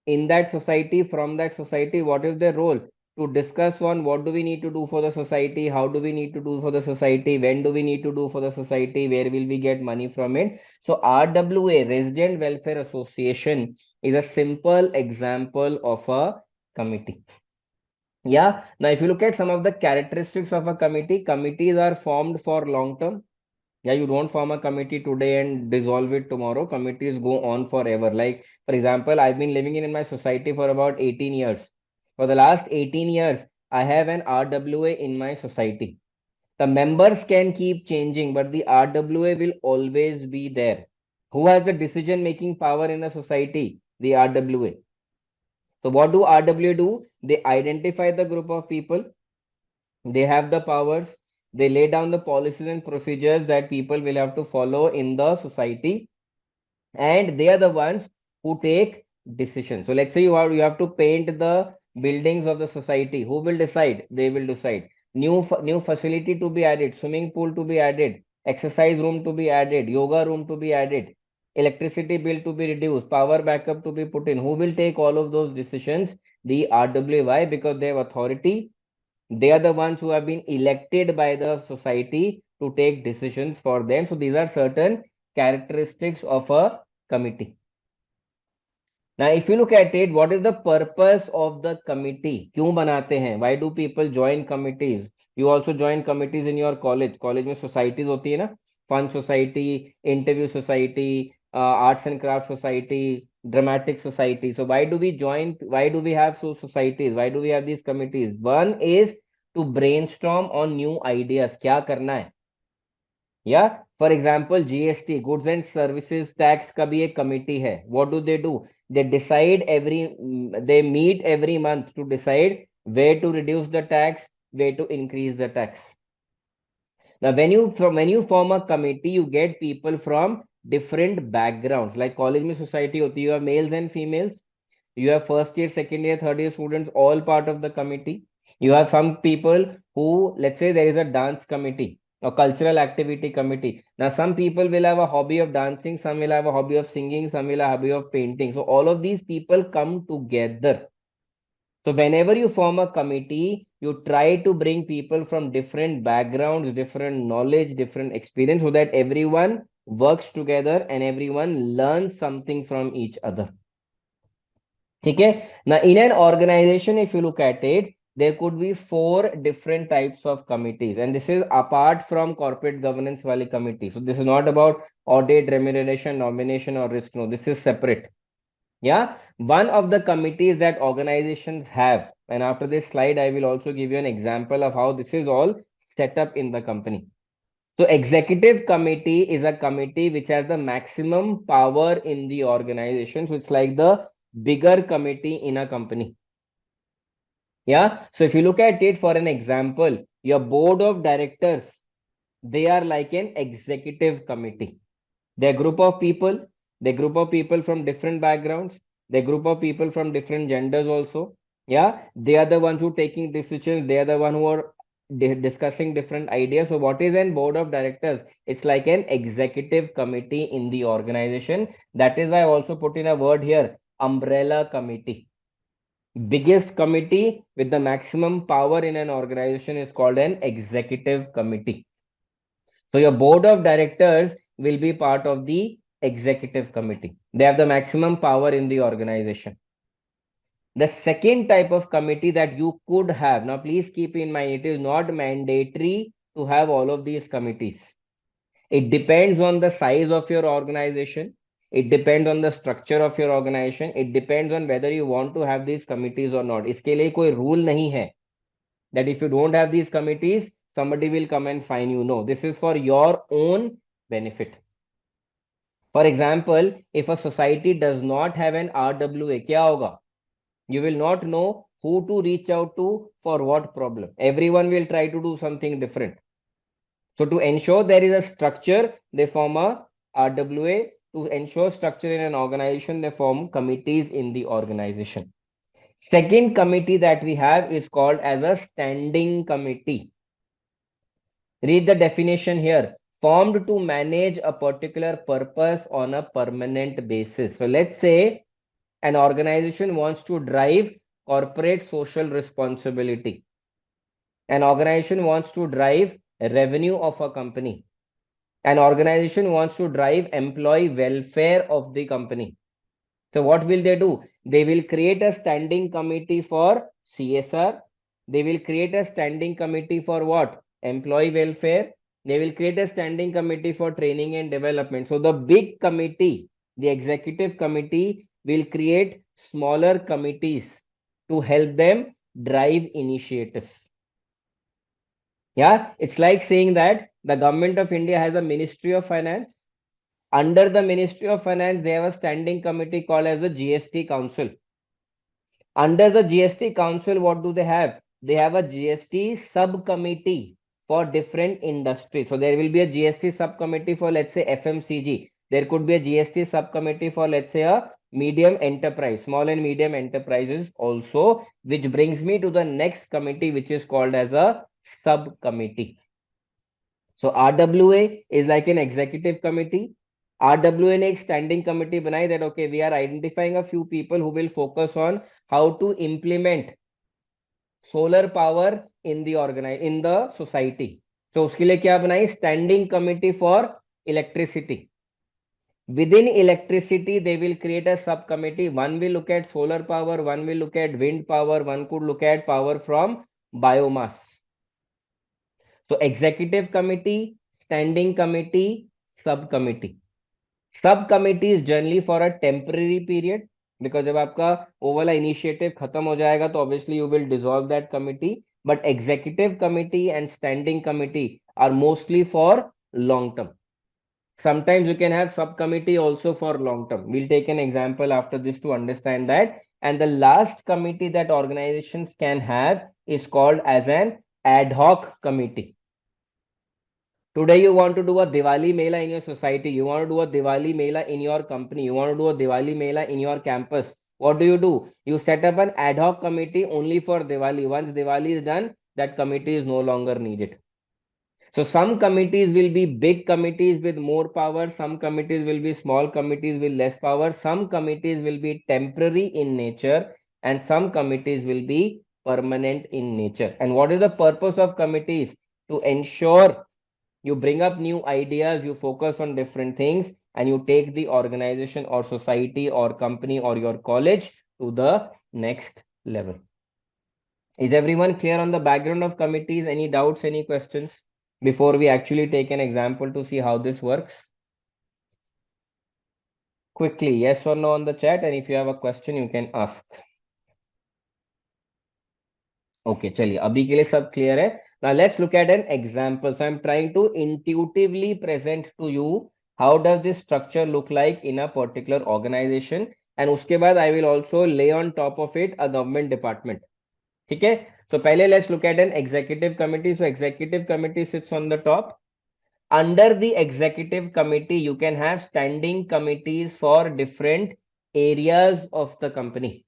in that society, from that society. What is their role? To discuss on what do we need to do for the society, how do we need to do for the society, when do we need to do for the society, where will we get money from it. So RWA, Resident Welfare Association, is a simple example of a committee. Yeah. Now, if you look at some of the characteristics of a committee, committees are formed for long term. Yeah, you don't form a committee today and dissolve it tomorrow. Committees go on forever. Like, for example, I've been living in my society for about 18 years. For the last 18 years, I have an RWA in my society. The members can keep changing, but the RWA will always be there. Who has the decision making power in the society? The RWA. So, what do RWA do? They identify the group of people, they have the powers, they lay down the policies and procedures that people will have to follow in the society, and they are the ones who take decisions. So let's say you have to paint the buildings of the society. Who will decide? They will decide. New facility to be added, swimming pool to be added, exercise room to be added, yoga room to be added, electricity bill to be reduced, power backup to be put in. Who will take all of those decisions? The RWY, because they have authority. They are the ones who have been elected by the society to take decisions for them. So these are certain characteristics of a committee. Now, if you look at it, what is the purpose of the committee? क्यों बनाते हैं? Why do people join committees? You also join committees in your college. College में societies होती है ना? Fun society, interview society, arts and crafts society, dramatic society. So why do we join? Why do we have societies? Why do we have these committees? One is to brainstorm on new ideas. क्या करना है? या for example GST, goods and services tax का भी एक committee है. What do? They decide they meet every month to decide where to reduce the tax, where to increase the tax. Now, when you form a committee, you get people from different backgrounds. Like college में society होती है, you have males and females. You have first year, second year, third year students, all part of the committee. You have some people who, let's say there is a dance committee or cultural activity committee. Now, some people will have a hobby of dancing, some will have a hobby of singing, some will have a hobby of painting. So all of these people come together. So whenever you form a committee, you try to bring people from different backgrounds, different knowledge, different experience, so that everyone works together and everyone learns something from each other. Okay. Now, in an organization, if you look at it, there could be 4 different types of committees, and this is apart from corporate governance wali committee. So this is not about audit, remuneration, nomination, or risk. No, this is separate. Yeah, one of the committees that organizations have, and after this slide, I will also give you an example of how this is all set up in the company. So, executive committee is a committee which has the maximum power in the organization. So, it's like the bigger committee in a company. Yeah. So, if you look at it for an example, your board of directors, they are like an executive committee. They're group of people. They're group of people from different backgrounds. They're group of people from different genders also. Yeah, they are the ones who taking decisions. They are the one who are discussing different ideas. So what is an board of directors? It's like an executive committee in the organization. That is why I also put in a word here, umbrella committee. Biggest committee with the maximum power in an organization is called an executive committee. So your board of directors will be part of the executive committee. They have the maximum power in the organization. The second type of committee that you could have, now please keep in mind, it is not mandatory to have all of these committees. It depends on the size of your organization. It depends on the structure of your organization. It depends on whether you want to have these committees or not. इसके लिए कोई rule नहीं है that if you don't have these committees, somebody will come and fine you. No, this is for your own benefit. For example, if a society does not have an RWA, क्या होगा? You will not know who to reach out to for what problem. Everyone will try to do something different. So to ensure there is a structure, they form a RWA. To ensure structure in an organization, they form committees in the organization. Second committee that we have is called as a standing committee. Read the definition here. Formed to manage a particular purpose on a permanent basis. So let's say an organization wants to drive corporate social responsibility. An organization wants to drive revenue of a company. An organization wants to drive employee welfare of the company. So what will they do? They will create a standing committee for CSR. They will create a standing committee for what? Employee welfare. They will create a standing committee for training and development. So the big committee, the executive committee, will create smaller committees to help them drive initiatives. Yeah, it's like saying that the government of India has a Ministry of Finance. Under the Ministry of Finance, they have a standing committee called as the GST Council. Under the GST Council, what do they have? They have a GST subcommittee for different industries. So there will be a GST subcommittee for, let's say, FMCG. There could be a GST subcommittee for, let's say, a medium enterprise, small and medium enterprises also, which brings me to the next committee, which is called as a subcommittee. So RWA is like an executive committee. RWA ने एक standing committee बनाई that okay, we are identifying a few people who will focus on how to implement solar power in the society. So उसके लिए क्या बनाई? Standing committee for electricity. Within electricity, they will create a subcommittee. One will look at solar power, one will look at wind power, one could look at power from biomass. So executive committee, standing committee, subcommittee. Subcommittee is generally for a temporary period because जब आपका वो वाला initiative खत्म हो जाएगा तो obviously you will dissolve that committee. But executive committee and standing committee are mostly for long term. Sometimes you can have subcommittee also for long term. We'll take an example after this to understand that. And the last committee that organizations can have is called as an ad hoc committee. Today you want to do a Diwali Mela in your society. You want to do a Diwali Mela in your company. You want to do a Diwali Mela in your campus. What do? You set up an ad hoc committee only for Diwali. Once Diwali is done, that committee is no longer needed. So some committees will be big committees with more power. Some committees will be small committees with less power. Some committees will be temporary in nature and some committees will be permanent in nature. And what is the purpose of committees? To ensure you bring up new ideas, you focus on different things, and you take the organization or society or company or your college to the next level. Is everyone clear on the background of committees? Any doubts, any questions before we actually take an example to see how this works? Quickly, yes or no on the chat, and if you have a question, you can ask. Okay, चलिए अभी के लिए सब clear है. Now let's look at an example. So I'm trying to intuitively present to you how does this structure look like in a particular organization, and उसके बाद I will also lay on top of it a government department. ठीक है? So पहले let's look at an executive committee. So executive committee sits on the top. Under the executive committee, you can have standing committees for different areas of the company.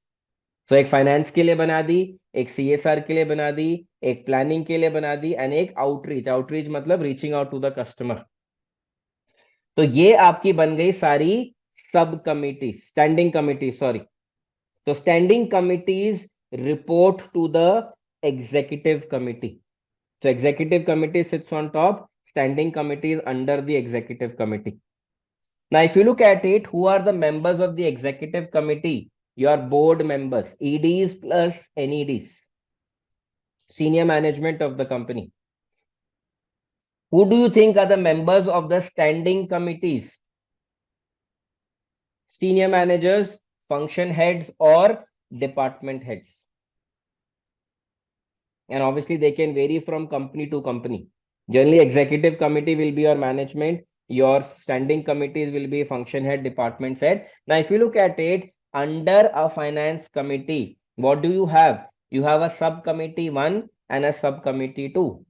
So एक finance के लिए बना दी, एक CSR के लिए बना दी, एक planning के लिए बना दी, एंड एक आउटरीच मतलब reaching out to the customer. तो ये आपकी बन गई सारी सब कमिटी, स्टैंडिंग कमिटी, सॉरी. तो standing committees report to the executive committee. So executive committee sits on top, standing committee is under the executive committee. Now, if you look at it, who are the members of the executive committee? Your board members, EDs plus NEDs, senior management of the company. Who do you think are the members of the standing committees? Senior managers, function heads, or department heads? And obviously, they can vary from company to company. Generally, executive committee will be your management. Your standing committees will be function head, department head. Now, if you look at it, under a finance committee, what do you have? You have a subcommittee 1 and a subcommittee 2.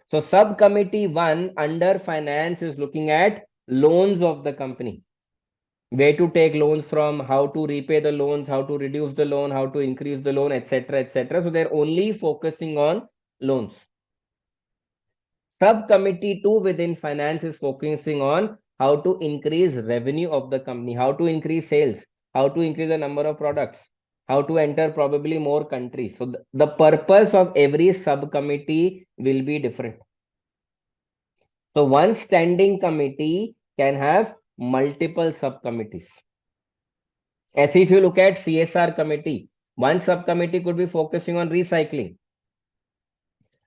So subcommittee 1 under finance is looking at loans of the company. Where to take loans from, how to repay the loans, how to reduce the loan, how to increase the loan, etc., etc. So they're only focusing on loans. Subcommittee 2 within finance is focusing on how to increase revenue of the company, how to increase sales, how to increase the number of products, how to enter probably more countries. So the purpose of every subcommittee will be different. So one standing committee can have multiple subcommittees. As if you look at CSR committee, one subcommittee could be focusing on recycling.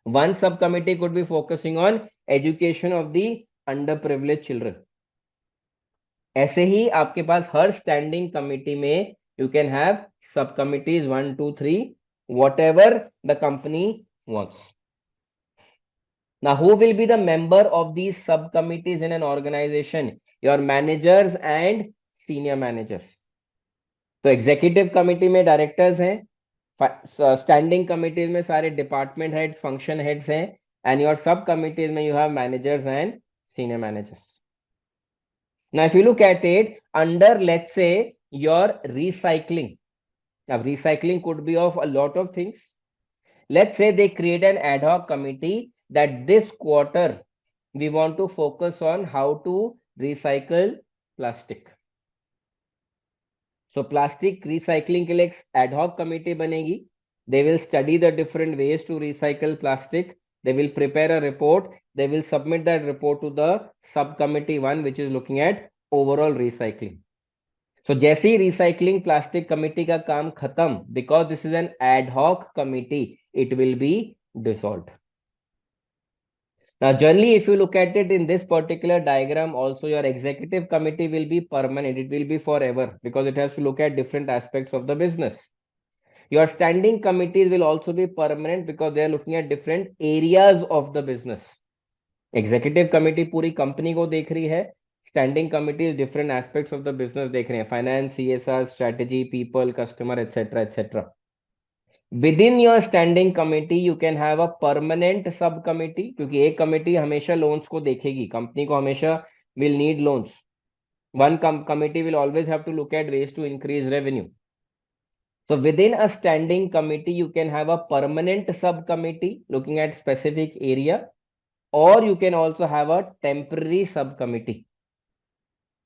One subcommittee could be focusing on education of the underprivileged children. ऐसे ही आपके पास हर standing committee में you can have सब committees 1 2 3 whatever the company wants. Now, who will be the member of these subcommittees in an organization? Your managers and senior managers. तो executive committee में directors हैं, standing committees में सारे department heads, function heads हैं, and your सब committees में you have managers and senior managers. Now, if you look at it under, let's say, your recycling. Now, recycling could be of a lot of things. Let's say they create an ad hoc committee that this quarter we want to focus on how to recycle plastic. So plastic recycling के लिए एक ad hoc committee बनेगी. They will study the different ways to recycle plastic. They will prepare a report. They will submit that report to the subcommittee 1, which is looking at overall recycling. So जैसे ही recycling plastic committee का काम खत्म, because this is an ad hoc committee, it will be dissolved. Now, generally, if you look at it in this particular diagram, also your executive committee will be permanent. It will be forever because it has to look at different aspects of the business. Your standing committees will also be permanent because they are looking at different areas of the business. Executive committee पूरी company को देख रही है. Standing committees different aspects of the business देख रहे हैं. Finance, CSR, strategy, people, customer, etc., etc. Within your standing committee you can have a permanent subcommittee, क्योंकि एक कमिटी हमेशा लोन्स को देखेगी, कंपनी को हमेशा will need loans. One committee will always have to look at ways to increase revenue. So within a standing committee you can have a permanent subcommittee looking at specific area, or you can also have a temporary subcommittee.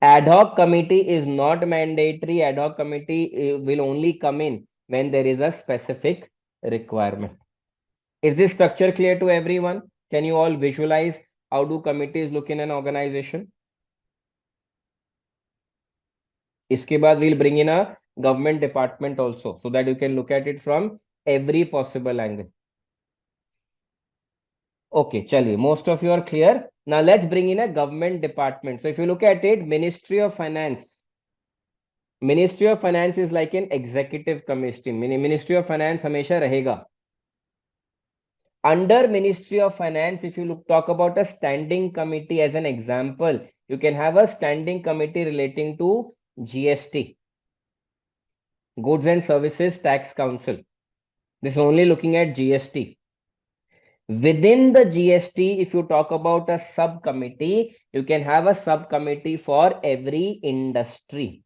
Ad hoc committee is not mandatory. Ad hoc committee will only come in when there is a specific requirement. Is this structure clear to everyone? Can you all visualize how do committees look in an organization? इसके बाद we'll bring in a government department also so that you can look at it from every possible angle. Okay, chaliye, most of you are clear. Now let's bring in a government department. So if you look at it, Ministry of Finance. Ministry of Finance is like an executive committee. Ministry of Finance हमेशा रहेगा. Under Ministry of Finance, if you talk about a standing committee as an example, you can have a standing committee relating to GST, Goods and Services Tax Council. This is only looking at GST. Within the GST, if you talk about a subcommittee, you can have a subcommittee for every industry.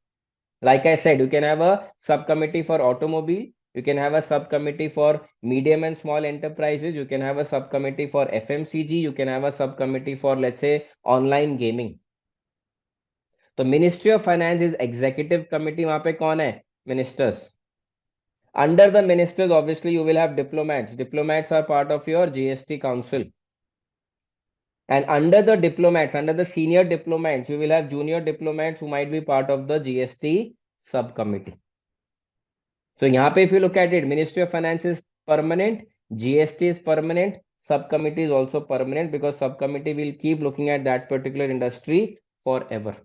Like I said, you can have a subcommittee for automobile. You can have a subcommittee for medium and small enterprises. You can have a subcommittee for FMCG. You can have a subcommittee for, let's say, online gaming. So Ministry of Finance is executive committee. वहां पे कौन है? Ministers. Under the ministers, obviously, you will have diplomats. Diplomats are part of your GST council. And under the diplomats, under the senior diplomats, you will have junior diplomats who might be part of the GST subcommittee. So यहाँ पे if you look at it, Ministry of Finance is permanent, GST is permanent, subcommittee is also permanent because subcommittee will keep looking at that particular industry forever.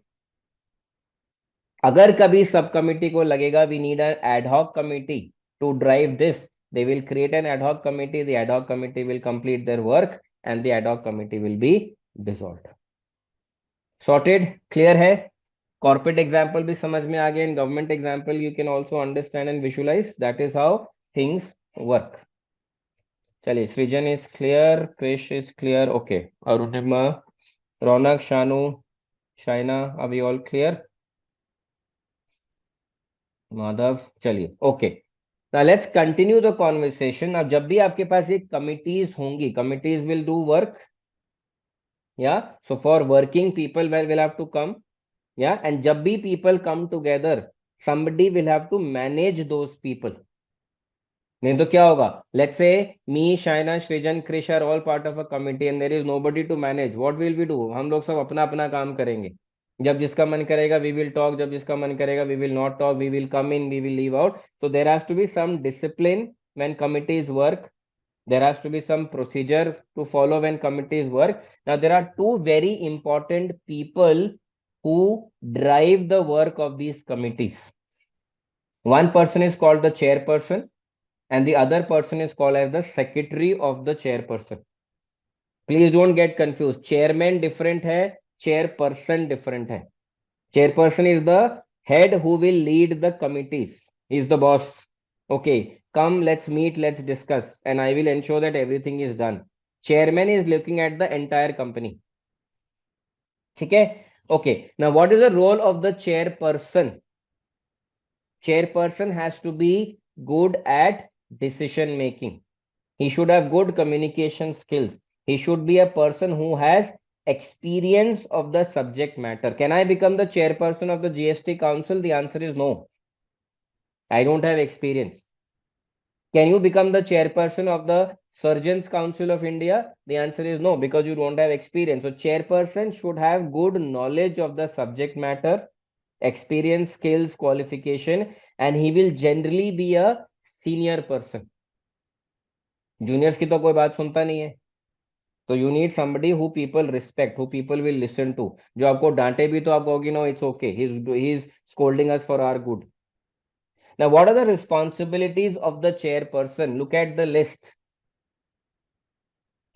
अगर कभी subcommittee को लगेगा we need an ad hoc committee to drive this, they will create an ad hoc committee, the ad hoc committee will complete their work and the ad hoc committee will be dissolved. Sorted? Clear है? Corporate example भी समझ में आ गया. In government example you can also understand and visualize. That is how things work. चलिए, सृजन is clear, Krish is clear. Okay, Arunima, Ronak, Shanu, Shaina, are we all clear? Madhav, चलिए. Okay, now let's continue the conversation. अब जब भी आपके पास एक committees होंगी, committees will do work. Yeah, so for working people will have to come. Yeah, and जब भी people come together, somebody will have to manage those people. नहीं तो क्या होगा? Let's say me, Shaina, Srijan, Krish are all part of a committee and there is nobody to manage. What will we do? हम लोग सब अपना अपना काम करेंगे. जब जिसका मन करेगा we will talk, जब जिसका मन करेगा we will not talk, we will come in, we will leave out. So there has to be some discipline when committees work. There has to be some procedure to follow when committees work. Now there are two very important people who drive the work of these committees. One person is called the chairperson and the other person is called as the secretary of the chairperson. Please don't get confused. Chairman different hai, chairperson different hai. Chairperson is the head who will lead the committees. He is the boss. Okay, come, let's meet, let's discuss, and I will ensure that everything is done. Chairman is looking at the entire company. Okay. Okay. Now, what is the role of the chairperson? Chairperson has to be good at decision making. He should have good communication skills. He should be a person who has experience of the subject matter. Can I become the chairperson of the GST council? The answer is no. I don't have experience. Can you become the chairperson of the Surgeons Council of India? The answer is no, because you don't have experience. So chairperson should have good knowledge of the subject matter, experience, skills, qualification, and he will generally be a senior person. Juniors की तो कोई बात सुनता नहीं है. तो you need somebody who people respect, who people will listen to. जो आपको डांटे भी तो आप कहोगे no it's okay, he is scolding us for our good. Now what are the responsibilities of the chairperson? Look at the list.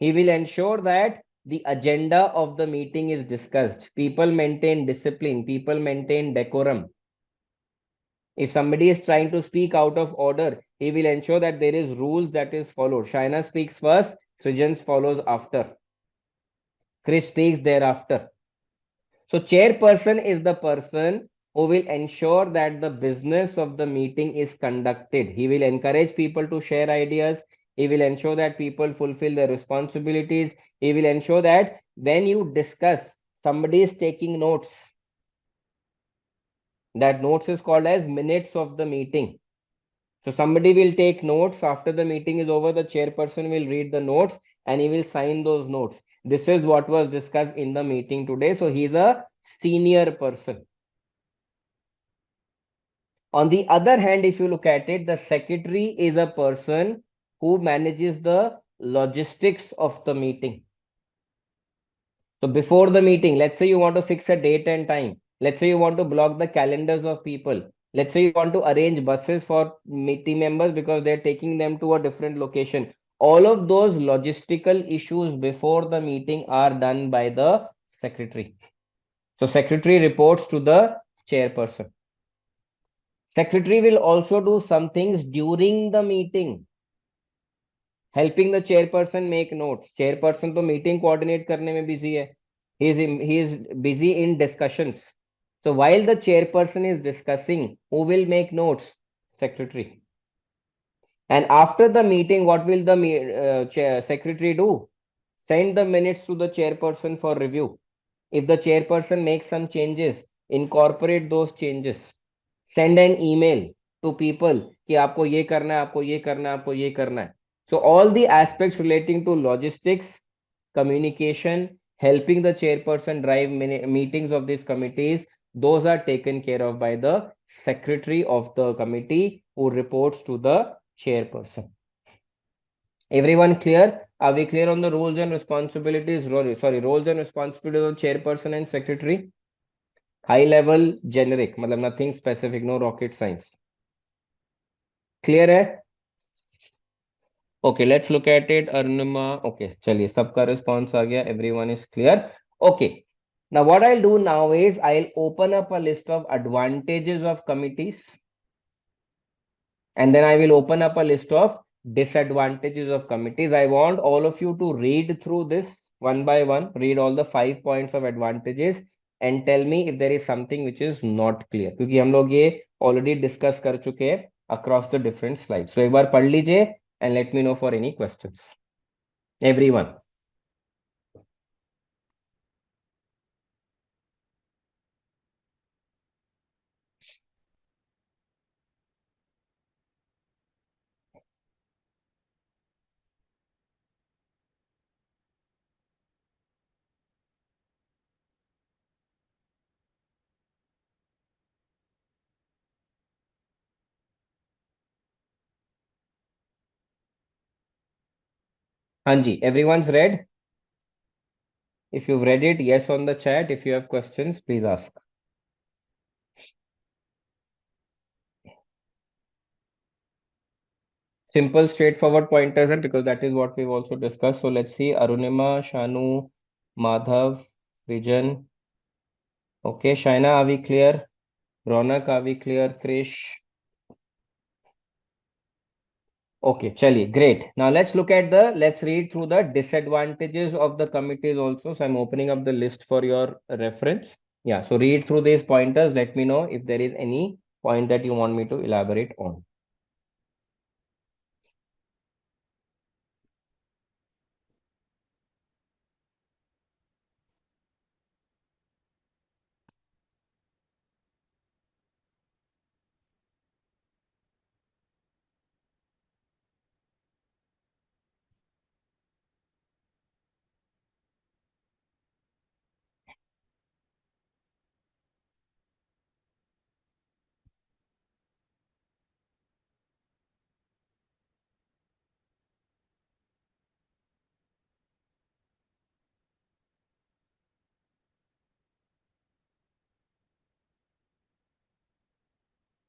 He will ensure that the agenda of the meeting is discussed. People maintain discipline, people maintain decorum. If somebody is trying to speak out of order, he will ensure that there is rules that is followed. Shaina speaks first, Srijans follows after, Chris speaks thereafter. So chairperson is the person who will ensure that the business of the meeting is conducted. He will encourage people to share ideas. He will ensure that people fulfill their responsibilities. He will ensure that when you discuss, somebody is taking notes. That notes is called as minutes of the meeting. So somebody will take notes. After the meeting is over, the chairperson will read the notes and he will sign those notes. This is what was discussed in the meeting today. So he is a senior person. On the other hand, if you look at it, the secretary is a person who manages the logistics of the meeting. So before the meeting, let's say you want to fix a date and time. Let's say you want to block the calendars of people. Let's say you want to arrange buses for meeting members because they're taking them to a different location. All of those logistical issues before the meeting are done by the secretary. So secretary reports to the chairperson. Secretary will also do some things during the meeting, helping the chairperson make notes. Chairperson तो meeting coordinate करने में busy है. He is busy in discussions. So while the chairperson is discussing, who will make notes? Secretary. And after the meeting, what will the secretary do? Send the minutes to the chairperson for review. If the chairperson makes some changes, incorporate those changes. Send an email to people कि आपको ये करना है, आपको ये करना है, आपको ये करना है. So all the aspects relating to logistics, communication, helping the chairperson drive meetings of these committees, those are taken care of by the secretary of the committee who reports to the chairperson. Everyone clear? Are we clear on the roles and responsibilities? Sorry, roles and responsibilities of chairperson and secretary? High level, generic, मतलब nothing specific, no rocket science. Clear है? Okay, let's look at it. Arunima. Okay, चलिए सबका response आ गया. Everyone is clear. Okay. Now what I'll do now is I'll open up a list of advantages of committees, and then I will open up a list of disadvantages of committees. I want all of you to read through this one by one, read all the 5 points of advantages and tell me if there is something which is not clear. क्योंकि हम लोग ये already discuss कर चुके हैं across the different slides. So एक बार पढ़ लीजिए and let me know for any questions. Everyone. Hanji, everyone's read? If you've read it, yes on the chat. If you have questions, please ask. Simple, straightforward pointers, and because that is what we've also discussed. So let's see. Arunima, Shanu, Madhav, Vijan. Okay, Shaina, are we clear? Ronak, are we clear? Krish. Okay, chali, great. Now let's read through the disadvantages of the committees also. So I'm opening up the list for your reference. Yeah, so read through these pointers. Let me know if there is any point that you want me to elaborate on.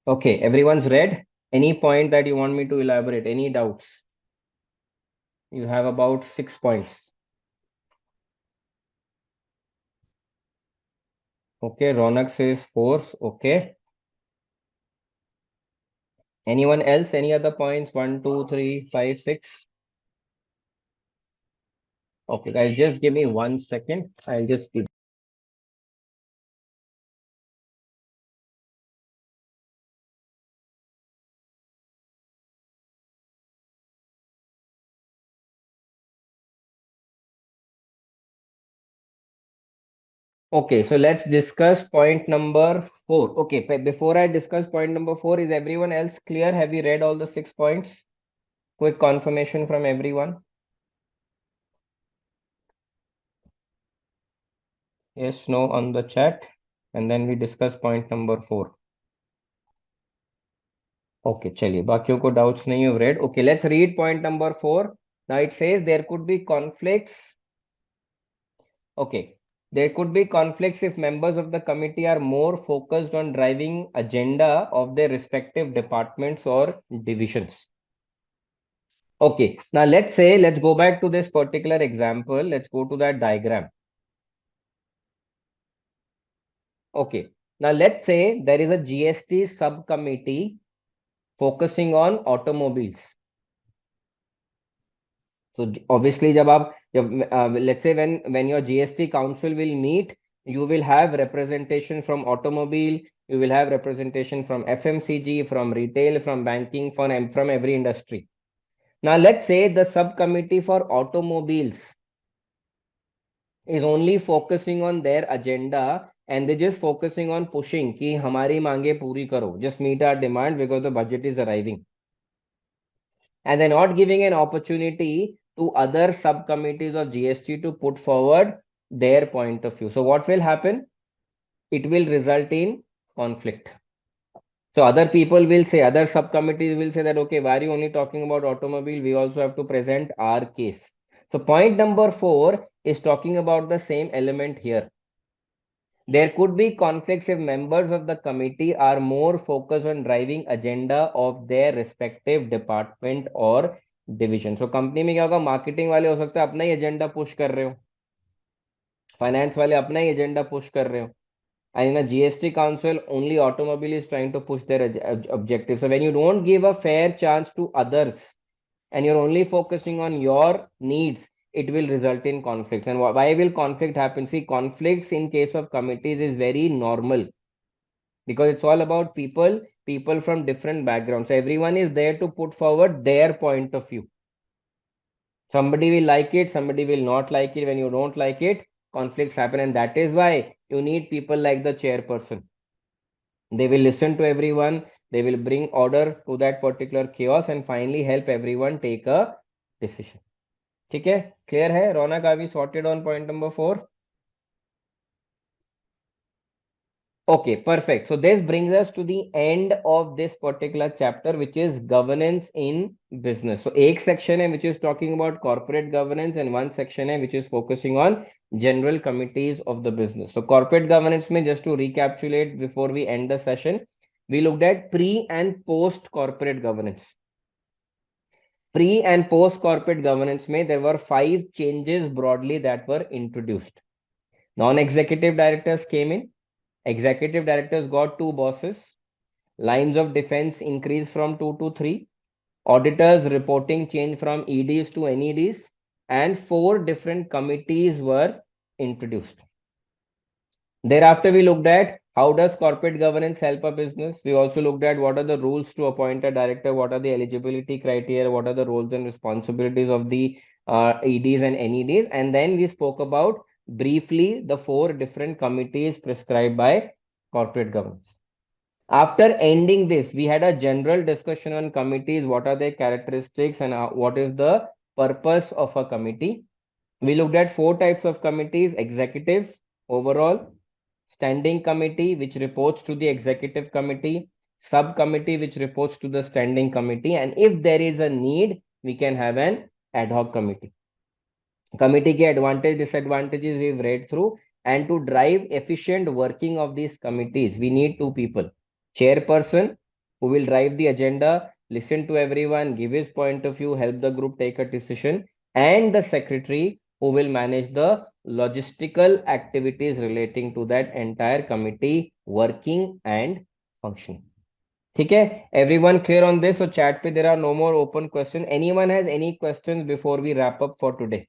Okay, everyone's read? Any point that you want me to elaborate? Any doubts? You have about 6 points. Okay, Ronak says force. Okay. Anyone else? Any other points? 1, 2, 3, 5, 6. Okay, guys, just give me 1 second. I'll just be. Okay, so let's discuss point number 4. Okay, before I discuss point number 4, is everyone else clear? Have you read all the 6 points? Quick confirmation from everyone. Yes, no on the chat. And then we discuss point number 4. Okay चलिए, बाकियों को doubts नहीं हो रेड. Okay, let's read point number 4. Now it says there could be conflicts. Okay. There could be conflicts if members of the committee are more focused on driving agenda of their respective departments or divisions. Okay. Now let's say, let's go back to this particular example. Let's go to that diagram. Okay. Now let's say there is a GST subcommittee focusing on automobiles. So obviously, let's say when your GST council will meet, you will have representation from automobile, you will have representation from FMCG, from retail, from banking, from every industry. Now let's say the subcommittee for automobiles is only focusing on their agenda and they're just focusing on pushing कि हमारी मांगे पूरी करो, just meet our demand because the budget is arriving. And they're not giving an opportunity to other subcommittees of GST to put forward their point of view. So what will happen? It will result in conflict. So other people will say, other subcommittees will say that, okay, why are you only talking about automobile? We also have to present our case. So point number 4 is talking about the same element here. There could be conflicts if members of the committee are more focused on driving agenda of their respective department or division. So company में क्या होगा, marketing वाले हो सकता है अपना ही agenda push कर रहे हो, फाइनेंस वाले अपना ही एजेंडा पुश कर रहे हो, and in a GST council only automobile is trying to push their objective. So when you don't give a fair chance to others and you're only focusing on your needs, it will result in conflicts. And why will conflict happen? See, conflicts in case of committees is very normal because it's all about people from different backgrounds. So everyone is there to put forward their point of view. Somebody will like it, somebody will not like it. When you don't like it, conflicts happen, and that is why you need people like the chairperson. They will listen to everyone, they will bring order to that particular chaos and finally help everyone take a decision. ठीक है, clear है Raunak? Are we sorted on point number 4? Okay, perfect. So this brings us to the end of this particular chapter, which is governance in business. So एक section है which is talking about corporate governance and one section है which is focusing on general committees of the business. So corporate governance में, just to recapitulate before we end the session, we looked at pre and post corporate governance. Pre and post corporate governance में there were 5 changes broadly that were introduced. Non-executive directors came in. Executive directors got 2 bosses. Lines of defense increased from 2 to 3. Auditors reporting changed from EDs to NEDs. And 4 different committees were introduced. Thereafter, we looked at how does corporate governance help a business. We also looked at what are the rules to appoint a director, what are the eligibility criteria, what are the roles and responsibilities of the EDs and NEDs. And then we spoke about briefly the 4 different committees prescribed by corporate governance. After ending this, we had a general discussion on committees, what are their characteristics and what is the purpose of a committee. We looked at 4 types of committees: executive, overall, standing committee, which reports to the executive committee, subcommittee, which reports to the standing committee, and if there is a need, we can have an ad hoc committee. Committee के advantage disadvantages we've read through, and to drive efficient working of these committees we need 2 people: chairperson who will drive the agenda, listen to everyone, give his point of view, help the group take a decision, and the secretary who will manage the logistical activities relating to that entire committee working and functioning. ठीक है, everyone clear on this? So chat पे there are no more open questions. Anyone has any questions before we wrap up for today?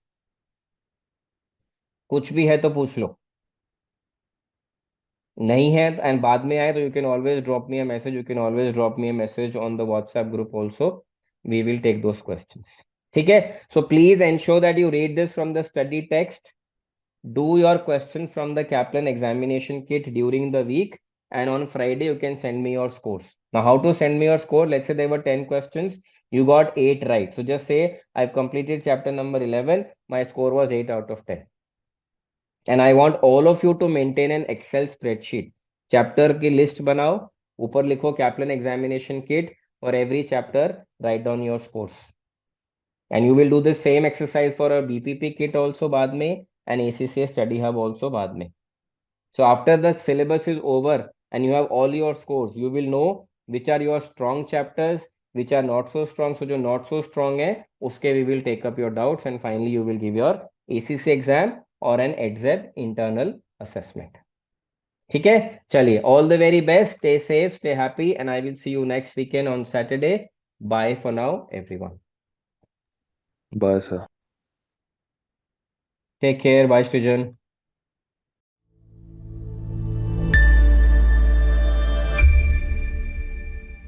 कुछ भी है तो पूछ लो, नहीं है एंड बाद में आए तो you can always drop me a message, you can always drop me a message on the WhatsApp group also. We will take those questions. ठीक है, so please ensure that you read this from the study text. Do your questions from the Kaplan examination kit during the week, and on Friday you can send me your scores. Now, how to send me your score? Let's say there were 10 questions, you got 8 right. So just say I've completed chapter number 11, my score was 8 out of 10. And I want all of you to maintain an Excel spreadsheet. Chapter की list बनाओ, ऊपर लिखो Kaplan examination kit, For every chapter, write down your scores. And you will do the same exercise for a BPP kit also बाद में and ACCA study hub also बाद में. So after the syllabus is over and you have all your scores, you will know which are your strong chapters, which are not so strong. So जो not so strong है, उसके we will take up your doubts and finally you will give your ACCA exam or an exam internal assessment. ठीक है, चलिए, all the very best, stay safe, stay happy, and I will see you next weekend on Saturday. Bye for now, everyone. Bye, sir. Take care. Bye, Srijan.